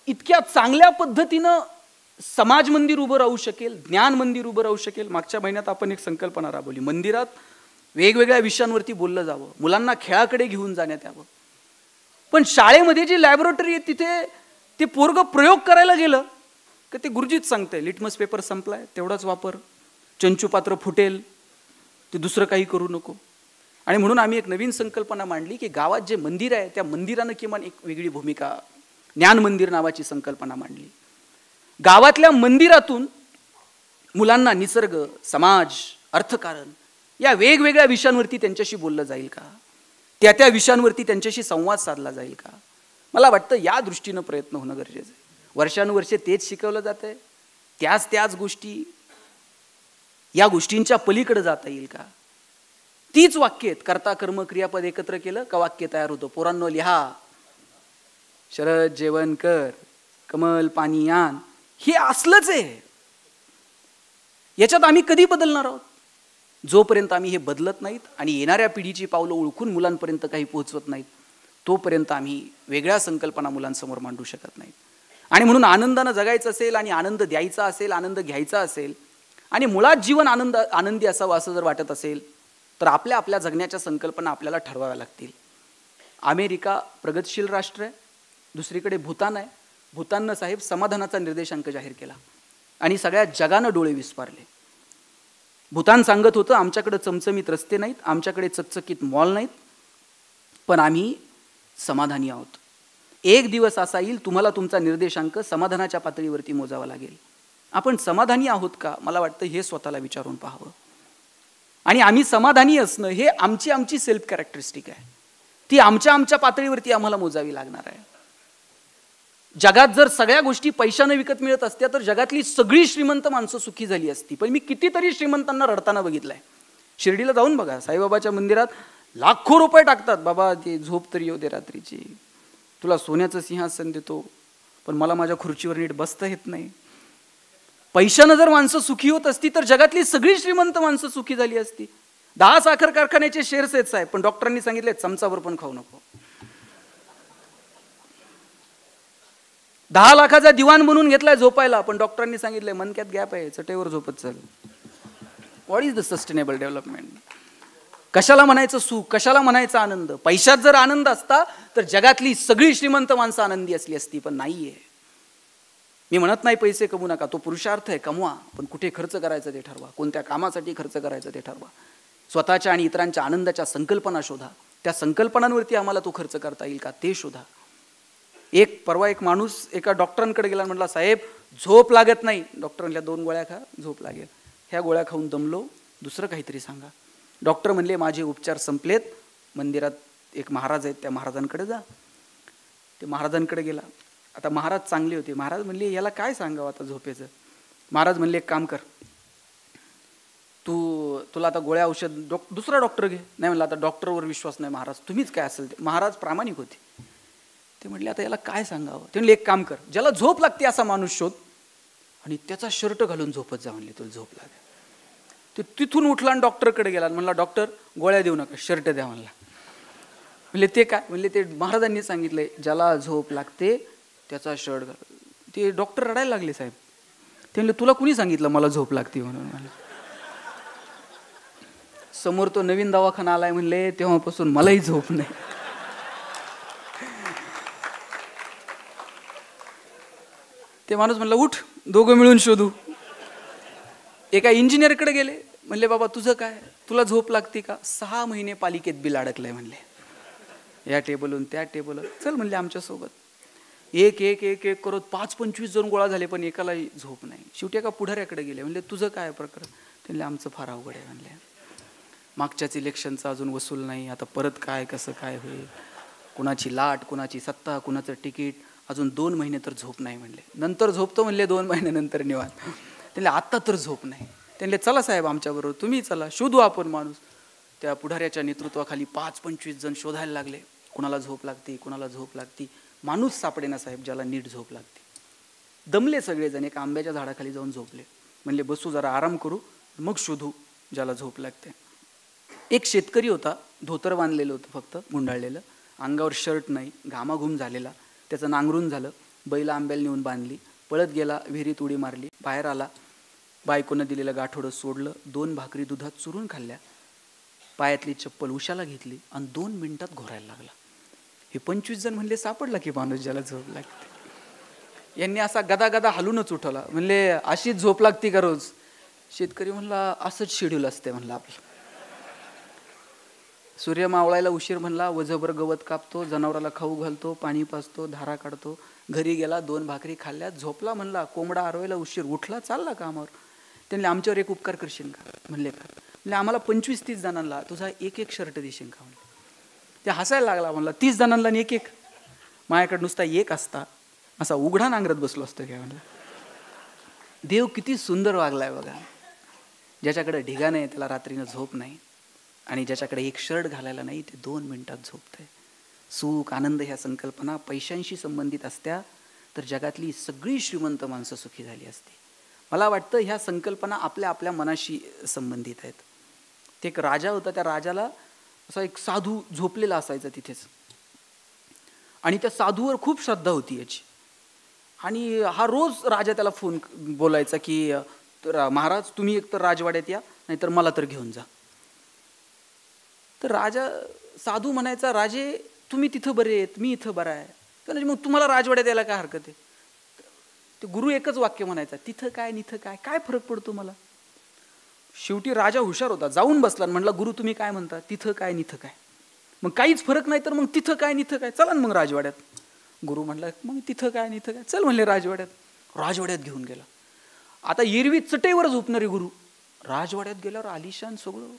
इतक्या चांगल्या पद्धतीनं समाज मंदिर उभं राहू शकेल, ज्ञान मंदिर उभं राहू शकेल. मागच्या महिन्यात आपण एक संकल्पना राबवली, मंदिरात वेगवेगळ्या विषयांवरती बोललं जावं, मुलांना खेळाकडे घेऊन जाण्यात यावं. पण शाळेमध्ये जी लॅबोरेटरी आहे तिथे ते पोरगं प्रयोग करायला गेलं की ते गुरुजीच सांगतंय लिटमस पेपर संपलाय तेवढाच वापर, चंचू पात्र फुटेल, ते दुसरं काही करू नको. आणि म्हणून आम्ही एक नवीन संकल्पना मांडली की गावात जे मंदिर आहे त्या मंदिरानं किमान एक वेगळी भूमिका, ज्ञान मंदिर नावाची संकल्पना मांडली. गावातल्या मंदिरातून मुलांना निसर्ग, समाज, अर्थकारण या वेगवेगळ्या विषयांवरती त्यांच्याशी बोललं जाईल का? त्या विषयांवरती त्यांच्याशी संवाद साधला जाईल का? मला वाटतं या दृष्टीनं प्रयत्न होणं गरजेचं आहे. वर्षानुवर्षे तेच शिकवलं जातंय, त्याच गोष्टी, या गोष्टींच्या पलीकडे जाता येईल का? तीच वाक्य आहेत, कर्ता कर्म क्रियापद एकत्र केलं का वाक्य तयार होतं. पोरांनो लिहा, शरद जेवण कर, कमल पाणी आण, हे असलंच आहे. याच्यात आम्ही कधी बदलणार आहोत? जोपर्यंत आम्ही हे बदलत नाहीत आणि येणाऱ्या पिढीची पावलं ओळखून मुलांपर्यंत काही पोहोचवत नाहीत, तोपर्यंत आम्ही वेगळ्या संकल्पना मुलांसमोर मांडू शकत नाहीत. आणि म्हणून आनंदानं जगायचं असेल आणि आनंद द्यायचा असेल, आनंद घ्यायचा असेल, आणि मुळात जीवन आनंदी असावं असं जर वाटत असेल, तर आपल्या जगण्याच्या संकल्पना आपल्याला ठरवाव्या लागतील. अमेरिका प्रगतशील राष्ट्र आहे, दुसरीकडे भूतान आहे. भूताननं साहेब समाधानाचा निर्देशांक जाहीर केला आणि सगळ्या जगानं डोळे विस्पारले. भूतान सांगत होतं, आमच्याकडे चमचमीत रस्ते नाहीत, आमच्याकडे चकचकीत मॉल नाहीत, पण आम्ही समाधानी आहोत. एक दिवस असा येईल तुम्हाला तुमचा निर्देशांक समाधानाच्या पातळीवरती मोजावा लागेल. आपण समाधानी आहोत का? मला वाटतं हे स्वतःला विचारून पाहावं. आणि आम्ही समाधानी असणं हे आमची सेल्फ कॅरेक्टरिस्टिक आहे, ती आमच्या पातळीवरती आम्हाला मोजावी लागणार आहे. जगात जर सगळ्या गोष्टी पैशाने विकत मिळत असत्या तर जगातली सगळी श्रीमंत माणसं सुखी झाली असती. पण मी कितीतरी श्रीमंतांना रडताना बघितलंय. शिर्डीला जाऊन बघा, साईबाबाच्या मंदिरात लाखो रुपये टाकतात, बाबा ते झोप तरी येऊ दे रात्रीची, तुला सोन्याचं सिंहासन देतो, पण मला माझ्या खुर्चीवर नीट बसता येत नाही. पैशानं जर माणसं सुखी होत असती तर जगातली सगळी श्रीमंत माणसं सुखी झाली असती. 10 साखर कारखान्याचे शेअर्स आहेत साहेब, पण डॉक्टरांनी सांगितले चमचावर पण खाऊ नको. 10 लाखाचा दिवाण बनवून घेतलाय झोपायला, पण डॉक्टरांनी सांगितलंय मनक्यात गॅप आहे, चटेवर झोपत चल. What is the sustainable development? कशाला म्हणायचं सुख, कशाला म्हणायचा आनंद? पैशात जर आनंद असता तर जगातली सगळी श्रीमंत माणसं आनंदी असली असती, पण नाहीये. मी म्हणत नाही पैसे कमवू नका, तो पुरुषार्थ आहे, कमवा, पण कुठे खर्च करायचं ते ठरवा, कोणत्या कामासाठी खर्च करायचं ते ठरवा. स्वतःच्या आणि इतरांच्या आनंदाच्या संकल्पना शोधा, त्या संकल्पनांवरती आम्हाला तो खर्च करता येईल का ते शोधा. परवा एक माणूस एका डॉक्टरांकडे गेला, म्हटला साहेब झोप लागत नाही. डॉक्टर म्हणल्या 2 गोळ्या खा, झोप लागेल. ह्या गोळ्या खाऊन दमलो, दुसरं काहीतरी सांगा. डॉक्टर म्हणले माझे उपचार संपलेत, मंदिरात एक महाराज आहेत, त्या महाराजांकडे जा. ते महाराजांकडे गेला. आता महाराज चांगले होते. महाराज म्हणले याला काय सांगावं आता झोपेचं. महाराज म्हणले एक काम कर, तुला आता गोळ्या औषध दुसरा डॉक्टर घे. नाही म्हणलं आता डॉक्टरवर विश्वास नाही महाराज, तुम्हीच काय असेल ते. महाराज प्रामाणिक होते. ते म्हटले आता याला काय सांगावं. ते म्हणले एक काम कर, ज्याला झोप लागते असा माणूस शोध आणि त्याचा शर्ट घालून झोपत जा. म्हणले तुला झोप लागेल. ते तिथून उठला आणि डॉक्टरकडे गेला. म्हणला डॉक्टर गोळ्या देऊ नका, शर्ट द्या म्हणला. म्हणले ते काय. म्हणले ते महाराजांनी सांगितलंय ज्याला झोप लागते त्याचा शर्ट घाल. ते डॉक्टर रडायला लागले साहेब. ते म्हणले तुला कुणी सांगितलं मला झोप लागते म्हणून. समोर तो नवीन दवाखाना आलाय म्हणले, तेव्हापासून मलाही झोप नाही. ते माणूस म्हणला उठ, दोघं मिळून शोधू. एका इंजिनियरकडे गेले. म्हणले बाबा तुझं काय, तुला झोप लागते का. 6 महिने पालिकेत बिल अडकलंय म्हणले, या टेबलहून त्या टेबलवर. चल म्हणले आमच्यासोबत. एक एक एक एक करत 5-25 जण गोळा झाले, पण एकालाही झोप नाही. शेवटी एका पुढाऱ्याकडे गेले. म्हणले तुझं काय प्रकरण. त्यांनी आमचं फार अवघड आहे म्हणले, मागच्याच इलेक्शनचा अजून वसूल नाही, आता परत काय कसं काय होईल, कुणाची लाट, कुणाची सत्ता, कुणाचं तिकीट, अजून 2 महिने तर झोप नाही म्हणले. नंतर झोपतो म्हणले 2 महिन्यानंतर निवांत. त्यांनी आत्ता तर झोप नाही. त्यांनी चला साहेब आमच्याबरोबर, तुम्ही चला, शोधू आपण माणूस. त्या पुढाऱ्याच्या नेतृत्वाखाली 5-25 जण शोधायला लागले. कुणाला झोप लागते, कुणाला झोप लागते. माणूस सापडेना साहेब ज्याला नीट झोप लागते. दमले सगळेजण. एका आंब्याच्या झाडाखाली जाऊन झोपले. म्हणले बसू जरा आराम करू, मग शोधू ज्याला झोप लागते. एक शेतकरी होता, धोतर बांधलेलं होतं फक्त, गुंडाळलेलं, अंगावर शर्ट नाही, घामाघूम झालेला. त्याचं नांगरून झालं. बैल आंब्याला नेऊन बांधली, पळत गेला, विहिरीत उडी मारली, बाहेर आला. बायकोनं दिलेलं गाठोडं सोडलं, 2 भाकरी दुधात चुरून खाल्ल्या, पायातली चप्पल उशाला घेतली आणि 2 मिनिटात घोरायला लागला. हे 25 जण म्हणले सापडला की माणूस ज्याला झोप लागते. यांनी असा गदा गदा हलूनच उठवला. म्हणले अशीच झोप लागते का रोज. शेतकरी म्हणला असंच शेड्यूल असते म्हणला आपलं. सूर्य मावळायला उशीर म्हणला, वजभर गवत कापतो, जनावराला खाऊ घालतो, पाणी पाजतो, धारा काढतो. घरी गेला, 2 भाकरी खाल्ल्या, झोपला म्हणला. कोंबडा आरवायला उशीर, उठला चालला कामावर. त्यांनी आमच्यावर एक उपकार करशील का. म्हणले का. म्हणजे आम्हाला 25-30 जणांना तुझा एक शर्ट देशील का म्हणले. ते हसायला लागला. म्हणला 30 जणांना एक माझ्याकडे नुसता एक असता असा उघडा नांगरत बसलो असतो काय म्हणलं. देव किती सुंदर वागलाय बघा. ज्याच्याकडे ढिगा नाही त्याला रात्रीनं झोप नाही, आणि ज्याच्याकडे एक शर्ट घालायला नाही ते 2 मिनिटात झोपतंय. सुख आनंद ह्या संकल्पना पैशांशी संबंधित असत्या तर जगातली सगळी श्रीमंत माणसं सुखी झाली असती. मला वाटतं ह्या संकल्पना आपल्या आपल्या मनाशी संबंधित आहेत. ते एक राजा होता, त्या राजाला असा एक साधू झोपलेला असायचा तिथेच, आणि त्या साधूवर खूप श्रद्धा होती याची. आणि हा रोज राजा त्याला फोन बोलायचा की महाराज तुम्ही एक तर राजवाड्यात या, नाहीतर मला तर घेऊन जा. तर राजा साधू म्हणायचा राजे तुम्ही तिथं बरे आहेत, मी इथं बरा आहे, तर मग तुम्हाला राजवाड्यात यायला काय हरकत आहे. ते गुरु एकच वाक्य म्हणायचा, तिथं काय निथं काय, काय फरक पडतो मला. शेवटी राजा हुशार होता, जाऊन बसला म्हणला गुरु तुम्ही काय म्हणता, तिथं काय निथं काय. मग काहीच फरक नाही तर मग तिथं काय निथं काय, चला मग राजवाड्यात. गुरु म्हणला मग तिथं काय निथं काय, चल म्हणले राजवाड्यात. राजवाड्यात घेऊन गेला. आता एरवी चटईवर झोपणारे गुरु राजवाड्यात गेल्यावर आलिशान सगळं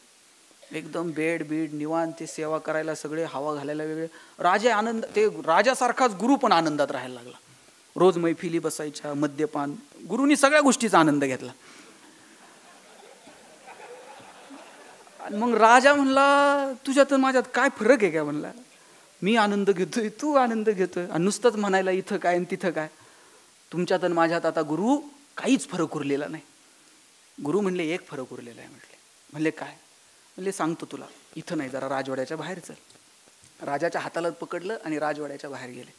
एकदम बेड बीड निवांत, ते सेवा करायला सगळे, हवा घालायला वेगळे. राजा आनंद, ते राजासारखाच गुरु पण आनंदात राहायला लागला. रोज मैफिली बसायच्या, मद्यपान, गुरुनी सगळ्या गोष्टीचा आनंद घेतला. मग राजा म्हणला तुझ्यात माझ्यात काय फरक आहे काय म्हणला. मी आनंद घेतोय, तू आनंद घेतोय, आणि नुसतंच म्हणायला इथं काय आणि तिथं काय. तुमच्यात आणि माझ्यात आता गुरु काहीच फरक उरलेला नाही. गुरु म्हणले एक फरक उरलेला आहे म्हटले. म्हणले काय. म्हणले सांगतो तुला, इथं नाही जरा राजवाड्याच्या बाहेर चल. राजाच्या हाताला पकडलं आणि राजवाड्याच्या बाहेर गेले.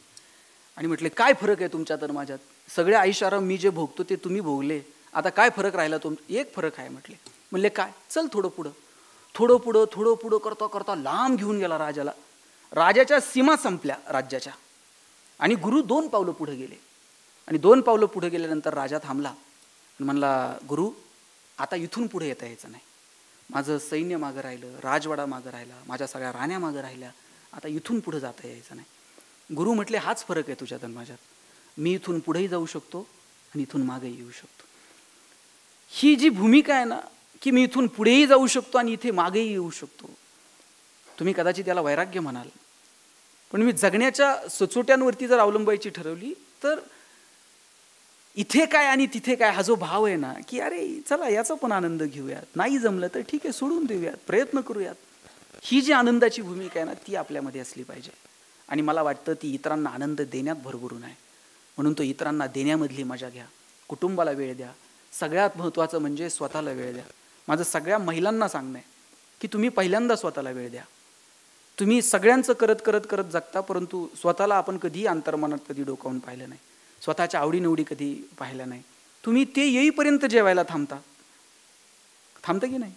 आणि म्हटले काय फरक आहे तुमच्यात आणि माझ्यात. सगळे आयुष्याराम मी जे भोगतो ते तुम्ही भोगले, आता काय फरक राहिला एक फरक आहे म्हटले. म्हणले काय. चल थोडं पुढं. थोडं पुढं थोडं पुढं करता करता लांब घेऊन गेला राजाला. राजाच्या सीमा संपल्या राज्याच्या, आणि गुरु 2 पावलं पुढे गेले. आणि 2 पावलं पुढे गेल्यानंतर राजा थांबला आणि म्हणला, गुरु आता इथून पुढे येता यायचं नाही. माझं सैन्य मागं राहिलं, राजवाडा मागं राहिला, माझ्या सगळ्या राण्या मागं राहिल्या, आता इथून पुढे जाता यायचं नाही. गुरु म्हटले, हाच फरक आहे तुझ्यात आणि माझ्यात. मी इथून पुढेही जाऊ शकतो आणि इथून मागेही येऊ शकतो. ही जी भूमिका आहे ना, की मी इथून पुढेही जाऊ शकतो आणि इथे मागेही येऊ शकतो, तुम्ही कदाचित त्याला वैराग्य म्हणाल, पण मी जगण्याच्या सचोट्यांवरती जर अवलंबायची ठरवली तर इथे काय आणि तिथे काय हा जो भाव आहे ना, की अरे चला याचा पण आनंद घेऊयात, नाही जमलं तर ठीक आहे सोडून देऊयात, प्रयत्न करूयात, ही जी आनंदाची भूमिका आहे ना ती आपल्यामध्ये असली पाहिजे. आणि मला वाटतं ती इतरांना आनंद देण्यात भरभरून आहे. म्हणून तो इतरांना देण्यामधली मजा घ्या, कुटुंबाला वेळ द्या, सगळ्यात महत्त्वाचं म्हणजे स्वतःला वेळ द्या. माझं सगळ्या महिलांना सांगणं आहे की तुम्ही पहिल्यांदा स्वतःला वेळ द्या. तुम्ही सगळ्यांचं करत करत करत जगता, परंतु स्वतःला आपण कधी अंतर्मनात कधी डोकावून पाहिलं नाही, स्वतःच्या आवडीनिवडी कधी पाहिल्या नाही. तुम्ही ते येईपर्यंत जेवायला थांबता की नाही?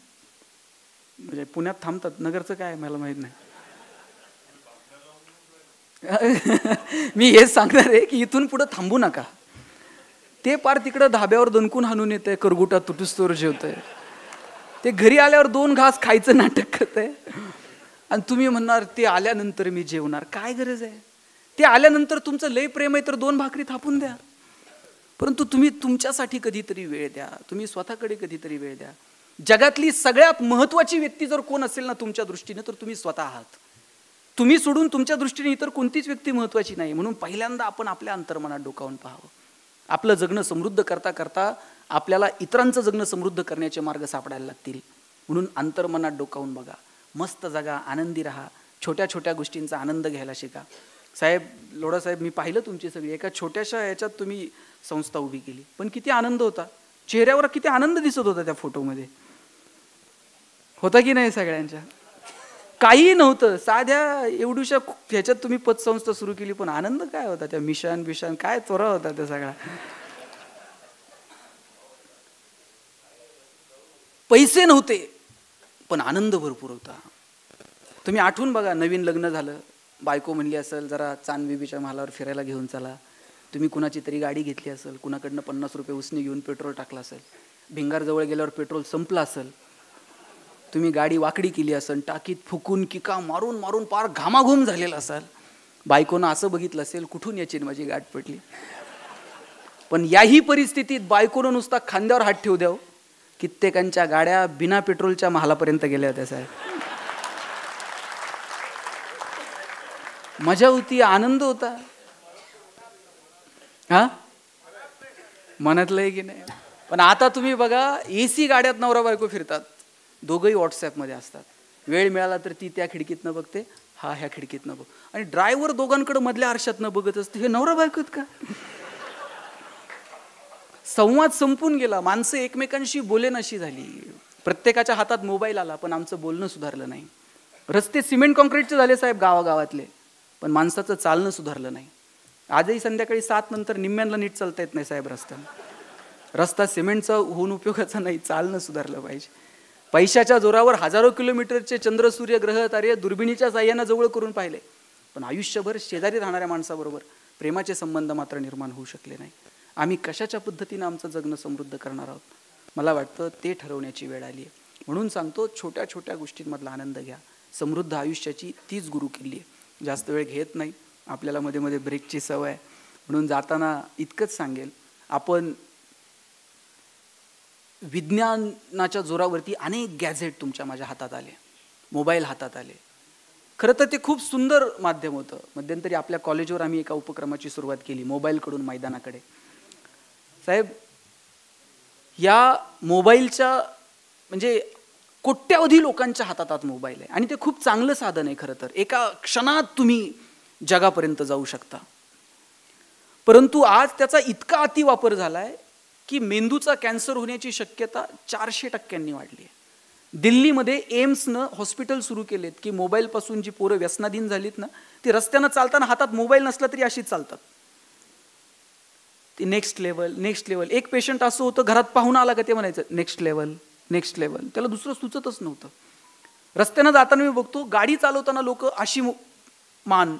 म्हणजे पुण्यात थांबतात, नगरचं काय मला माहीत नाही. मी हेच सांगणार आहे की इथून पुढे थांबू नका. ते पार तिकडं धाब्यावर दणकून हाणून येतंय, करगुटा तुटूस्तोवर जेवतंय, ते घरी आल्यावर 2 घास खायचं नाटक करतंय आणि तुम्ही म्हणणार ते आल्यानंतर मी जेवणार. काय गरज आहे? ते आल्यानंतर तुमचं लय प्रेम आहे तर 2 भाकरी थापून द्या, परंतु तुम्ही तुमच्यासाठी कधीतरी वेळ द्या, तुम्ही स्वतःकडे कधीतरी वेळ द्या. जगातली सगळ्यात महत्त्वाची व्यक्ती जर कोण असेल ना तुमच्या दृष्टीने तर तुम्ही स्वतः आहात. तुम्ही सोडून तुमच्या दृष्टीने इतर कोणतीच व्यक्ती महत्त्वाची नाही. म्हणून पहिल्यांदा आपण आपल्या अंतर्मनात डोकावून पाहावं. आपलं जगणं समृद्ध करता करता आपल्याला इतरांचं जगणं समृद्ध करण्याचे मार्ग सापडायला लागतील. म्हणून अंतर्मनात डोकावून बघा, मस्त जगा, आनंदी राहा, छोट्या छोट्या गोष्टींचा आनंद घ्यायला शिका. साहेब लोढा साहेब, मी पाहिलं तुमची सगळी एका छोट्याशा याच्यात तुम्ही संस्था उभी केली, पण किती आनंद होता, चेहऱ्यावर किती आनंद दिसत होता त्या फोटोमध्ये, होता की नाही? सगळ्यांच्या काही नव्हतं, साध्या एवढूशा ह्याच्यात तुम्ही पतसंस्था सुरू केली, पण आनंद काय होता, त्या मिशन काय तोरा होता त्या सगळा. पैसे नव्हते पण आनंद भरपूर होता. तुम्ही आठवून बघा, नवीन लग्न झालं, बायको म्हणली असेल जरा चांदबिबीच्या महालावर फिरायला घेऊन चला, तुम्ही कुणाची तरी गाडी घेतली असेल, कुणाकडनं 50 रुपये उसने घेऊन पेट्रोल टाकलं असेल, भिंगार जवळ गेल्यावर पेट्रोल संपलं असेल, तुम्ही गाडी वाकडी केली असेल, टाकीत फुकून किका मारून मारून पार घामाघूम झालेला असाल, बायकोनं असं बघितलं असेल कुठून याची माझी गाठ पडली. पण याही परिस्थितीत बायकोनं नुसता खांद्यावर हात ठेवू द्याव, कित्येकांच्या गाड्या बिना पेट्रोलच्या महालापर्यंत गेल्या होत्या साहेब. मजा होती, आनंद होता. हा मनातलं आहे की नाही? पण आता तुम्ही बघा, AC गाड्यात नवरा बायको फिरतात, दोघंही व्हॉट्सॲपमध्ये असतात, वेळ मिळाला तर ती त्या खिडकीतनं बघते, हा ह्या खिडकीतनं बघ, आणि ड्रायव्हर दोघांकडे मधल्या आरशातनं बघत असते. हे नवरा बायकोत का? संवाद संपून गेला, माणसं एकमेकांशी बोलेनाशी झाली, प्रत्येकाच्या हातात मोबाईल आला, पण आमचं बोलणं सुधारलं नाही. रस्ते सिमेंट कॉन्क्रीटचे झाले साहेब गावागावातले, पण माणसाचं चालणं सुधारलं नाही. आजही संध्याकाळी 7 नंतर निम्म्यांना नीट चालता येत नाही साहेब रस्ता सिमेंटचा होऊन उपयोगाचा नाही, चालणं सुधारलं पाहिजे. पैशाच्या जोरावर हजारो किलोमीटरचे चंद्र सूर्य ग्रह तारे दुर्बिणीच्या साह्यानं जवळ करून पाहिले, पण आयुष्यभर शेजारी राहणाऱ्या माणसाबरोबर प्रेमाचे संबंध मात्र निर्माण होऊ शकले नाही. आम्ही कशाच्या पद्धतीनं आमचं जगणं समृद्ध करणार आहोत, मला वाटतं ते ठरवण्याची वेळ आली आहे. म्हणून सांगतो, छोट्या छोट्या गोष्टींमधला आनंद घ्या. समृद्ध आयुष्याची तीच गुरु किल्ली आहे. जास्त वेळ घेत नाही, आपल्याला मध्ये मध्ये ब्रेकची सवय, म्हणून जाताना इतकंच सांगेल, आपण विज्ञानाच्या जोरावरती अनेक गॅझेट तुमच्या माझ्या हातात आले, मोबाईल हातात आले. खरं तर ते खूप सुंदर माध्यम होतं. मध्यंतरी आपल्या कॉलेजवर आम्ही एका उपक्रमाची सुरुवात केली, मोबाईलकडून मैदानाकडे. साहेब, या मोबाईलच्या म्हणजे कोट्यावधी लोकांच्या हातात मोबाईल आहे आणि ते खूप चांगलं साधन आहे. खरं तर एका क्षणात तुम्ही जगापर्यंत जाऊ शकता, परंतु आज त्याचा इतका अतिवापर झाला आहे की मेंदूचा कॅन्सर होण्याची शक्यता 400% वाढली आहे. दिल्लीमध्ये एम्सनं हॉस्पिटल सुरू केलेत की मोबाईलपासून जी पोरं व्यसनाधीन झालीत ना, ती रस्त्यानं चालताना हातात मोबाईल नसला तरी अशीच चालतात. ती नेक्स्ट लेवल. एक पेशंट असं होतं, घरात पाहुणा आला का ते म्हणायचं नेक्स्ट लेवल, त्याला दुसरं सुचतच नव्हतं. रस्त्यानं जाताना मी बघतो, गाडी चालवताना लोक अशी मान,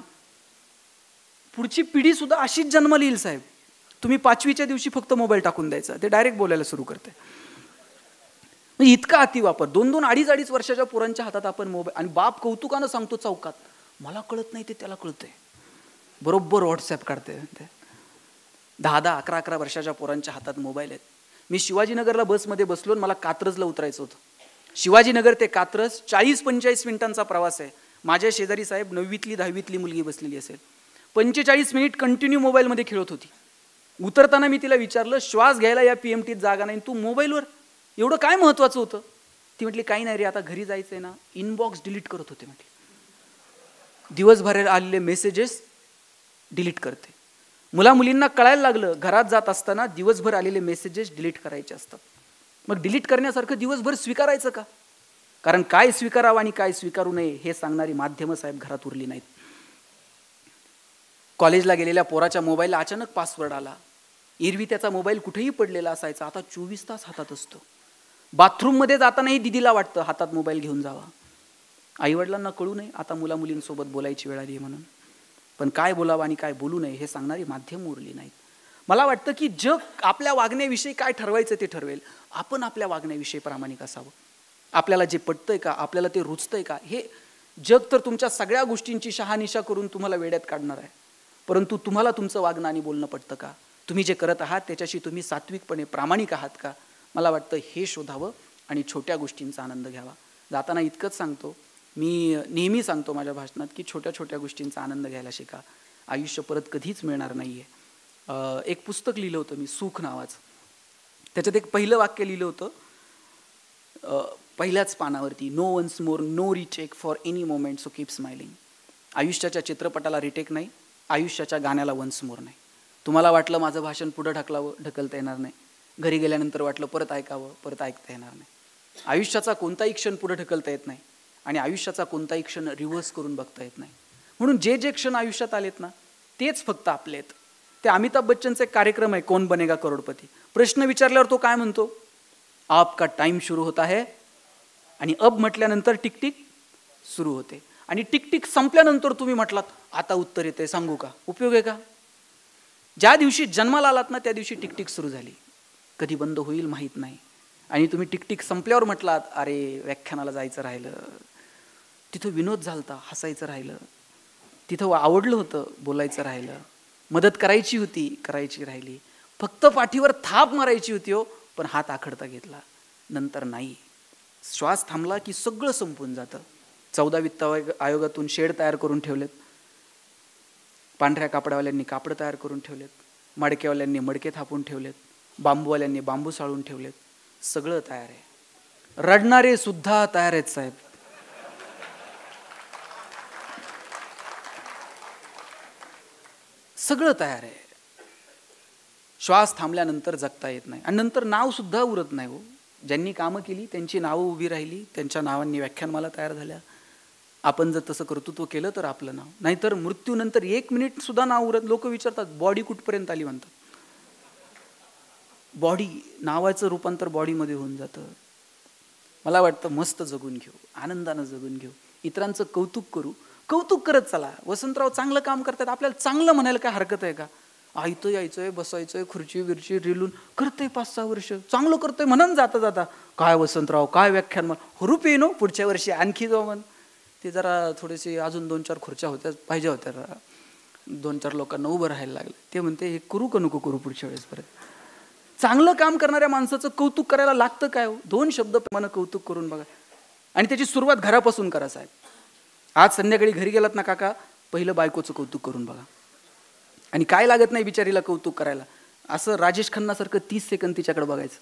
पुढची पिढी सुद्धा अशीच जन्माला येईल साहेब. तुम्ही 5वीच्या दिवशी फक्त मोबाईल टाकून द्यायचा, ते डायरेक्ट बोलायला सुरू करते. म्हणजे इतका अतिवापर. 2-2, 2.5 वर्षाच्या पोरांच्या हातात आपण मोबाईल, आणि बाप कौतुकानं सांगतो चौकात, मला कळत नाही ते त्याला कळतंय. बरोबर व्हॉट्सॲप काढते. 10-10, 11-11 वर्षाच्या पोरांच्या हातात मोबाईल आहेत. मी शिवाजीनगरला बसमध्ये बसलो, मला कात्रजला उतरायचं होतं. शिवाजीनगर ते कात्रज 40-45 मिनिटांचा प्रवास आहे. माझ्या शेजारी साहेब 9वीतली 10वीतली मुलगी बसलेली असेल. 45 मिनिट कंटिन्यू मोबाईलमध्ये खेळत होती. उतरताना मी तिला विचारलं, श्वास घ्यायला या PMTत जागा नाही, तू मोबाईलवर एवढं काय महत्वाचं होतं? ती म्हटली, काही नाही रे, आता घरी जायचंय ना, इनबॉक्स डिलीट करत होते म्हटली. दिवसभर आलेले मेसेजेस डिलीट करते. मुलींना कळायला लागलं, घरात जात असताना दिवसभर आलेले मेसेजेस डिलीट करायचे असतात. मग डिलीट करण्यासारखं दिवसभर स्वीकारायचं का? कारण काय स्वीकारावं आणि काय स्वीकारू नये हे सांगणारी माध्यमं साहेब घरात उरली नाहीत. कॉलेजला गेलेल्या पोराच्या मोबाईलला अचानक पासवर्ड आला. एरवी त्याचा मोबाईल कुठेही पडलेला असायचा, आता 24 तास हातात असतो. बाथरूममध्ये जातानाही दिदीला वाटतं हातात मोबाईल घेऊन जावा. आईवडिलांना कळू नये आता मुलींसोबत बोलायची वेळ आली म्हणून. पण काय बोलावं आणि काय बोलू नये हे सांगणारी माध्यम उरली नाहीत. मला वाटतं की जग आपल्या वागण्याविषयी काय ठरवायचं ते ठरवेल, आपण आपल्या वागण्याविषयी प्रामाणिक असावं. आपल्याला जे पटतंय का, आपल्याला ते रुचतंय का, हे जग तर तुमच्या सगळ्या गोष्टींची शहानिशा करून तुम्हाला वेड्यात काढणार आहे. परंतु तुम्हाला तुमचं वागणं आणि बोलणं पटतं का? तुम्ही जे करत आहात त्याच्याशी तुम्ही सात्विकपणे प्रामाणिक आहात का? मला वाटतं हे शोधावं आणि छोट्या गोष्टींचा आनंद घ्यावा. जाताना इतकंच सांगतो, मी नेहमी सांगतो माझ्या भाषणात की छोट्या छोट्या गोष्टींचा आनंद घ्यायला शिका. आयुष्य परत कधीच मिळणार नाही आहे. एक पुस्तक लिहिलं होतं मी, सुख नावाचं. त्याच्यात एक पहिलं वाक्य लिहिलं होतं, पहिल्याच पानावरती, no once more, no retake for any moment, so keep smiling. आयुष्याच्या चित्रपटाला रिटेक नाही, आयुष्याच्या गाण्याला वन्स मोर नाही. तुम्हाला वाटलं माझं भाषण पुढं ढकलता येणार नाही, घरी गेल्यानंतर वाटलं परत ऐकावं, परत ऐकता येणार नाही. आयुष्याचा कोणताही क्षण पुढे ढकलता येत नाही आणि आयुष्याचा कोणताही क्षण रिव्हर्स करून बघता येत नाही. म्हणून जे जे क्षण आयुष्यात आलेत ना, तेच फक्त आपले आहेत. ते अमिताभ बच्चनचा एक कार्यक्रम आहे, कौन बनेगा करोडपती. प्रश्न विचारल्यावर तो काय म्हणतो, आपका टाइम शुरू होता है, आणि अब म्हटल्यानंतर टिकटिक सुरू होते, आणि टिकटिक संपल्यानंतर तुम्ही म्हटलात आता उत्तर येते, सांगू का? उपयोग आहे का? ज्या दिवशी जन्माला आलात ना त्या दिवशी टिकटिक सुरू झाली, कधी बंद होईल माहीत नाही. आणि तुम्ही टिकटिक संपल्यावर म्हटलात, अरे व्याख्यानाला जायचं राहिलं, तिथं विनोद झालता, हसायचं राहिलं, तिथं आवडलं होतं, बोलायचं राहिलं, मदत करायची होती, करायची राहिली, फक्त पाठीवर थाप मारायची होती हो, पण हात आखडता घेतला, नंतर नाही. श्वास थांबला की सगळं संपून जातं. 14 वित्त आयोगातून शेड तयार करून ठेवलेत, पांढऱ्या कापडावाल्यांनी कापड तयार करून ठेवलेत, मडकेवाल्यांनी मडके थापून ठेवलेत, बांबूवाल्यांनी बांबू साळून ठेवलेत, सगळं तयार आहे. रडणारे सुद्धा तयार आहेत साहेब. सगळं तयार आहे. श्वास थांबल्यानंतर जगता येत नाही, आणि नंतर नाव सुद्धा उरत नाही हो. ज्यांनी कामं केली त्यांची नावं उभी राहिली, त्यांच्या नावांनी व्याख्यानमाला तयार झाल्या. आपण जर तसं कर्तृत्व केलं तर आपलं नाव, नाहीतर मृत्यूनंतर 1 मिनिट सुद्धा नाव उरत. लोक विचारतात बॉडी कुठपर्यंत आली म्हणतात. बॉडी नावाचं रूपांतर बॉडीमध्ये होऊन जातं. मला वाटतं मस्त जगून घेऊ, आनंदानं जगून घेऊ, इतरांचं कौतुक करू, कौतुक करत चला. वसंतराव चांगलं काम करतात, आपल्याला चांगलं म्हणायला काय हरकत आहे का? आयतं यायचंय, बसायचंय, खुर्ची विरची रिलून करतंय 5-6 वर्ष, चांगलं करतंय म्हणून जाता जाता काय वसंतराव काय व्याख्यान, मग हुरूप येईन हो पुढच्या वर्षी आणखी जाऊ म्हण. ते जरा थोडेसे अजून 2-4 खुर्च्या होत्या पाहिजे होत्या, 2-4 लोकांना उभं राहायला लागलं. ते म्हणते हे करू का नको करू पुढच्या वेळेस परत. चांगलं काम करणाऱ्या माणसाचं कौतुक करायला लागतं काय हो? 2 शब्द प्रमाणे कौतुक करून बघा, आणि त्याची सुरुवात घरापासून करा साहेब. आज संध्याकाळी घरी गेलात ना काका, पहिलं बायकोचं कौतुक करून बघा, आणि काय लागत नाही बिचारीला कौतुक करायला. असं राजेश खन्नासारखं 30 सेकंद तिच्याकडे बघायचं,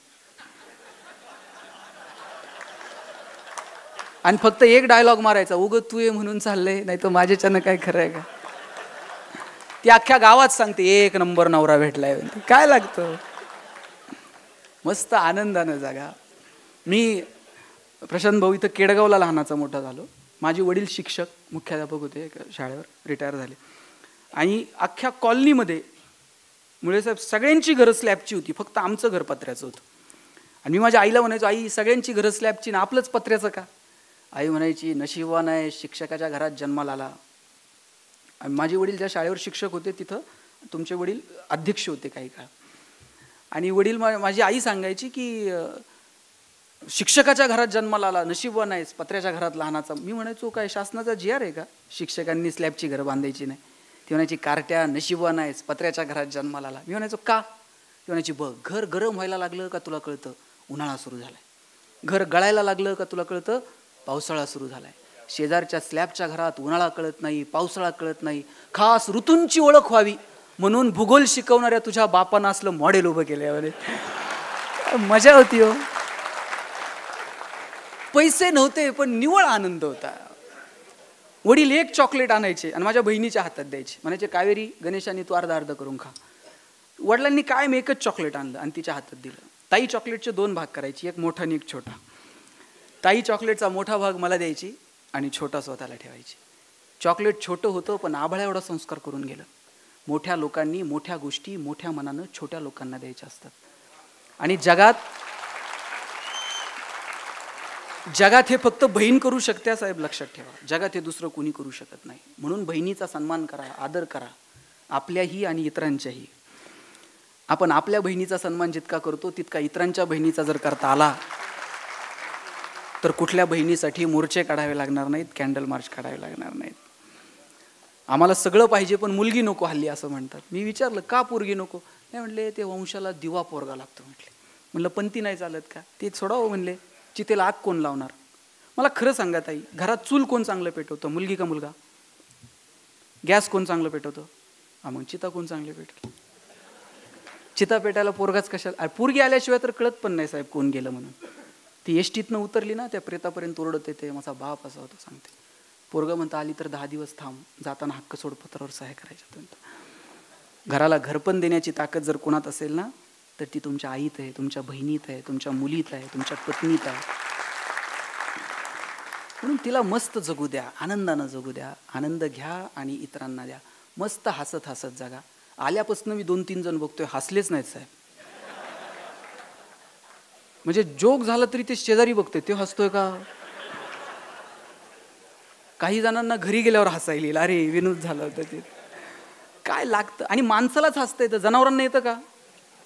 आणि फक्त एक डायलॉग मारायचा, उगं तू ये म्हणून चाललंय, नाही तर माझ्याच्यानं काय खरं आहे का? ती अख्ख्या गावात सांगते 1 नंबर नवरा भेटलाय. काय लागतं? मस्त आनंदानं जागा. मी प्रशांत भाऊ इथं केडगावला लहानाचा मोठा झालो. माझे वडील शिक्षक मुख्याध्यापक होते, एका शाळेवर रिटायर झाले, आणि अख्ख्या कॉलनीमध्ये मुळे साहेब सगळ्यांची घरं स्लॅबची होती, फक्त आमचं घर पत्र्याचं होतं. आणि मी माझ्या आईला म्हणायचो, आई सगळ्यांची घरं स्लॅबची ना आपलंच पत्र्याचं का? आई म्हणायची नशिबवान आहे, शिक्षकाच्या घरात जन्माला आला. आणि माझे वडील ज्या शाळेवर शिक्षक होते तिथं तुमचे वडील अध्यक्ष होते काही काळ. आणि वडील माझी आई सांगायची की शिक्षकाच्या घरात जन्माला आला, नशीबवान आहेस, पत्र्याच्या घरात लहानाचा. मी म्हणायचो काय शासनाचा GR आहे का शिक्षकांनी स्लॅबची घरं बांधायची नाही? ती म्हणायची कार्ट्या नशीबवान आहेस, पत्र्याच्या घरात जन्माला आला. मी म्हणायचो का? ती म्हणायची बघ, घर गरम व्हायला लागलं का तुला कळतं उन्हाळा सुरू झालाय, घर गळायला लागलं का तुला कळतं पावसाळा सुरू झालाय, शेजारच्या स्लॅबच्या घरात उन्हाळा कळत नाही, पावसाळा कळत नाही, खास ऋतूंची ओळख व्हावी म्हणून भूगोल शिकवणाऱ्या तुझ्या बापानं असलं मॉडेल उभं केलं. मजा होती हो. पैसे नव्हते पण निव्वळ आनंद होता. वडील एक चॉकलेट आणायचे आणि माझ्या बहिणीच्या हातात द्यायचे, म्हणायचे कावेरी गणेशाने तू अर्धा अर्ध करून खा. वडिलांनी कायम एकच चॉकलेट आणलं आणि तिच्या हातात दिलं. ताई चॉकलेटचे 2 भाग करायची, एक मोठा आणि एक छोटा. ताई चॉकलेटचा मोठा भाग मला द्यायची आणि छोटा स्वतःला ठेवायची. चॉकलेट छोटं होतं पण आभाळा एवढा संस्कार करून गेलं. मोठ्या लोकांनी मोठ्या गोष्टी मोठ्या मनानं छोट्या लोकांना द्यायच्या असतात. आणि जगात हे फक्त बहीण करू शकते साहेब, लक्षात ठेवा. जगात हे दुसरं कोणी करू शकत नाही. म्हणून बहिणीचा सन्मान करा, आदर करा, आपल्याही आणि इतरांच्याही. आपण आपल्या बहिणीचा सन्मान जितका करतो तितका इतरांच्या बहिणीचा जर करता आला तर कुठल्या बहिणीसाठी मोर्चे काढावे लागणार नाहीत, कॅन्डल मार्च काढावे लागणार नाहीत. आम्हाला सगळं पाहिजे पण मुलगी नको हल्ली असं म्हणतात. मी विचारलं का पोरगी नको? नाही म्हणले ते वंशाला दिवा पोरगा लागतो म्हटले. म्हणलं पंथी नाही चालत का? ते सोडावं म्हणले. चितेला आग कोण लावणार? मला खरं सांगा ताई, घरात चूल कोण चांगलं पेटवतं, मुलगी का मुलगा? गॅस कोण चांगलं पेटवतं? मग चिता कोण चांगली पेटवतं? चिता पेटायला पोरगाच कशाला? पोरगी आल्याशिवाय तर कळत पण नाही साहेब कोण गेलं म्हणून. ती एसटीतनं उतरली ना त्या प्रेतापर्यंत ओरडत येते माझा बाप असा होता सांगते. पोरगं म्हणतं आली तर 10 दिवस थांब, जाताना हक्क सोड पत्रावर सह्या करायच्या. घराला घरपण देण्याची ताकद जर कोणात असेल ना तर ती तुमच्या आईत आहे, तुमच्या बहिणीत आहे, तुमच्या मुलीत आहे, तुमच्या पत्नीत आहे. म्हणून तिला मस्त जगू द्या, आनंदानं जगू द्या, आनंद घ्या आणि इतरांना द्या. मस्त हसत हसत जगा. आल्यापासून मी 2-3 जण बघतोय हसलेच नाहीत साहेब. म्हणजे जोक झाला तरी ते शेजारी बघतोय ते हसतोय का? काही जणांना घरी गेल्यावर हसायला येईल, अरे विनोद झाला होता ते. काय लागतं? आणि माणसालाच हसता येतं, जनावरांना येतं का?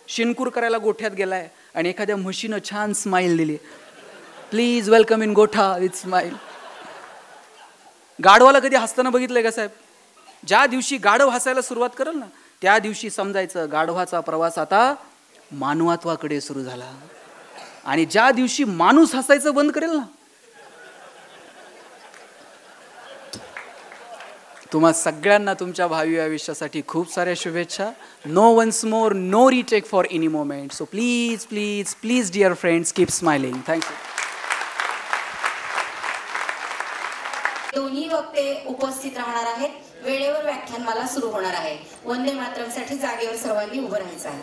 शिनकूर करायला गोठ्यात गेलाय आणि एखाद्या म्हशीनं छान स्माईल दिली, प्लीज वेलकम इन गोठा विथ स्माईल. गाढवाला कधी हसताना बघितलंय का साहेब? ज्या दिवशी गाढव हसायला सुरुवात करेल ना त्या दिवशी समजायचं गाढवाचा प्रवास आता मानवत्वाकडे सुरू झाला. आणि ज्या दिवशी माणूस हसायचं बंद करेल ना, तुम्हा सगळ्यांना तुमच्या भावी आयुष्यासाठी खूप साऱ्या शुभेच्छा. No once more, no retake for any moment. So please please please dear friends keep smiling. Thank you. दोन्ही वक्ते उपस्थित राहणार आहेत. वेळेवर व्याख्यानमाला सुरू होणार आहे. वंदे मातरमसाठी जागेवर सर्वांनी उभं राहायचं आहे.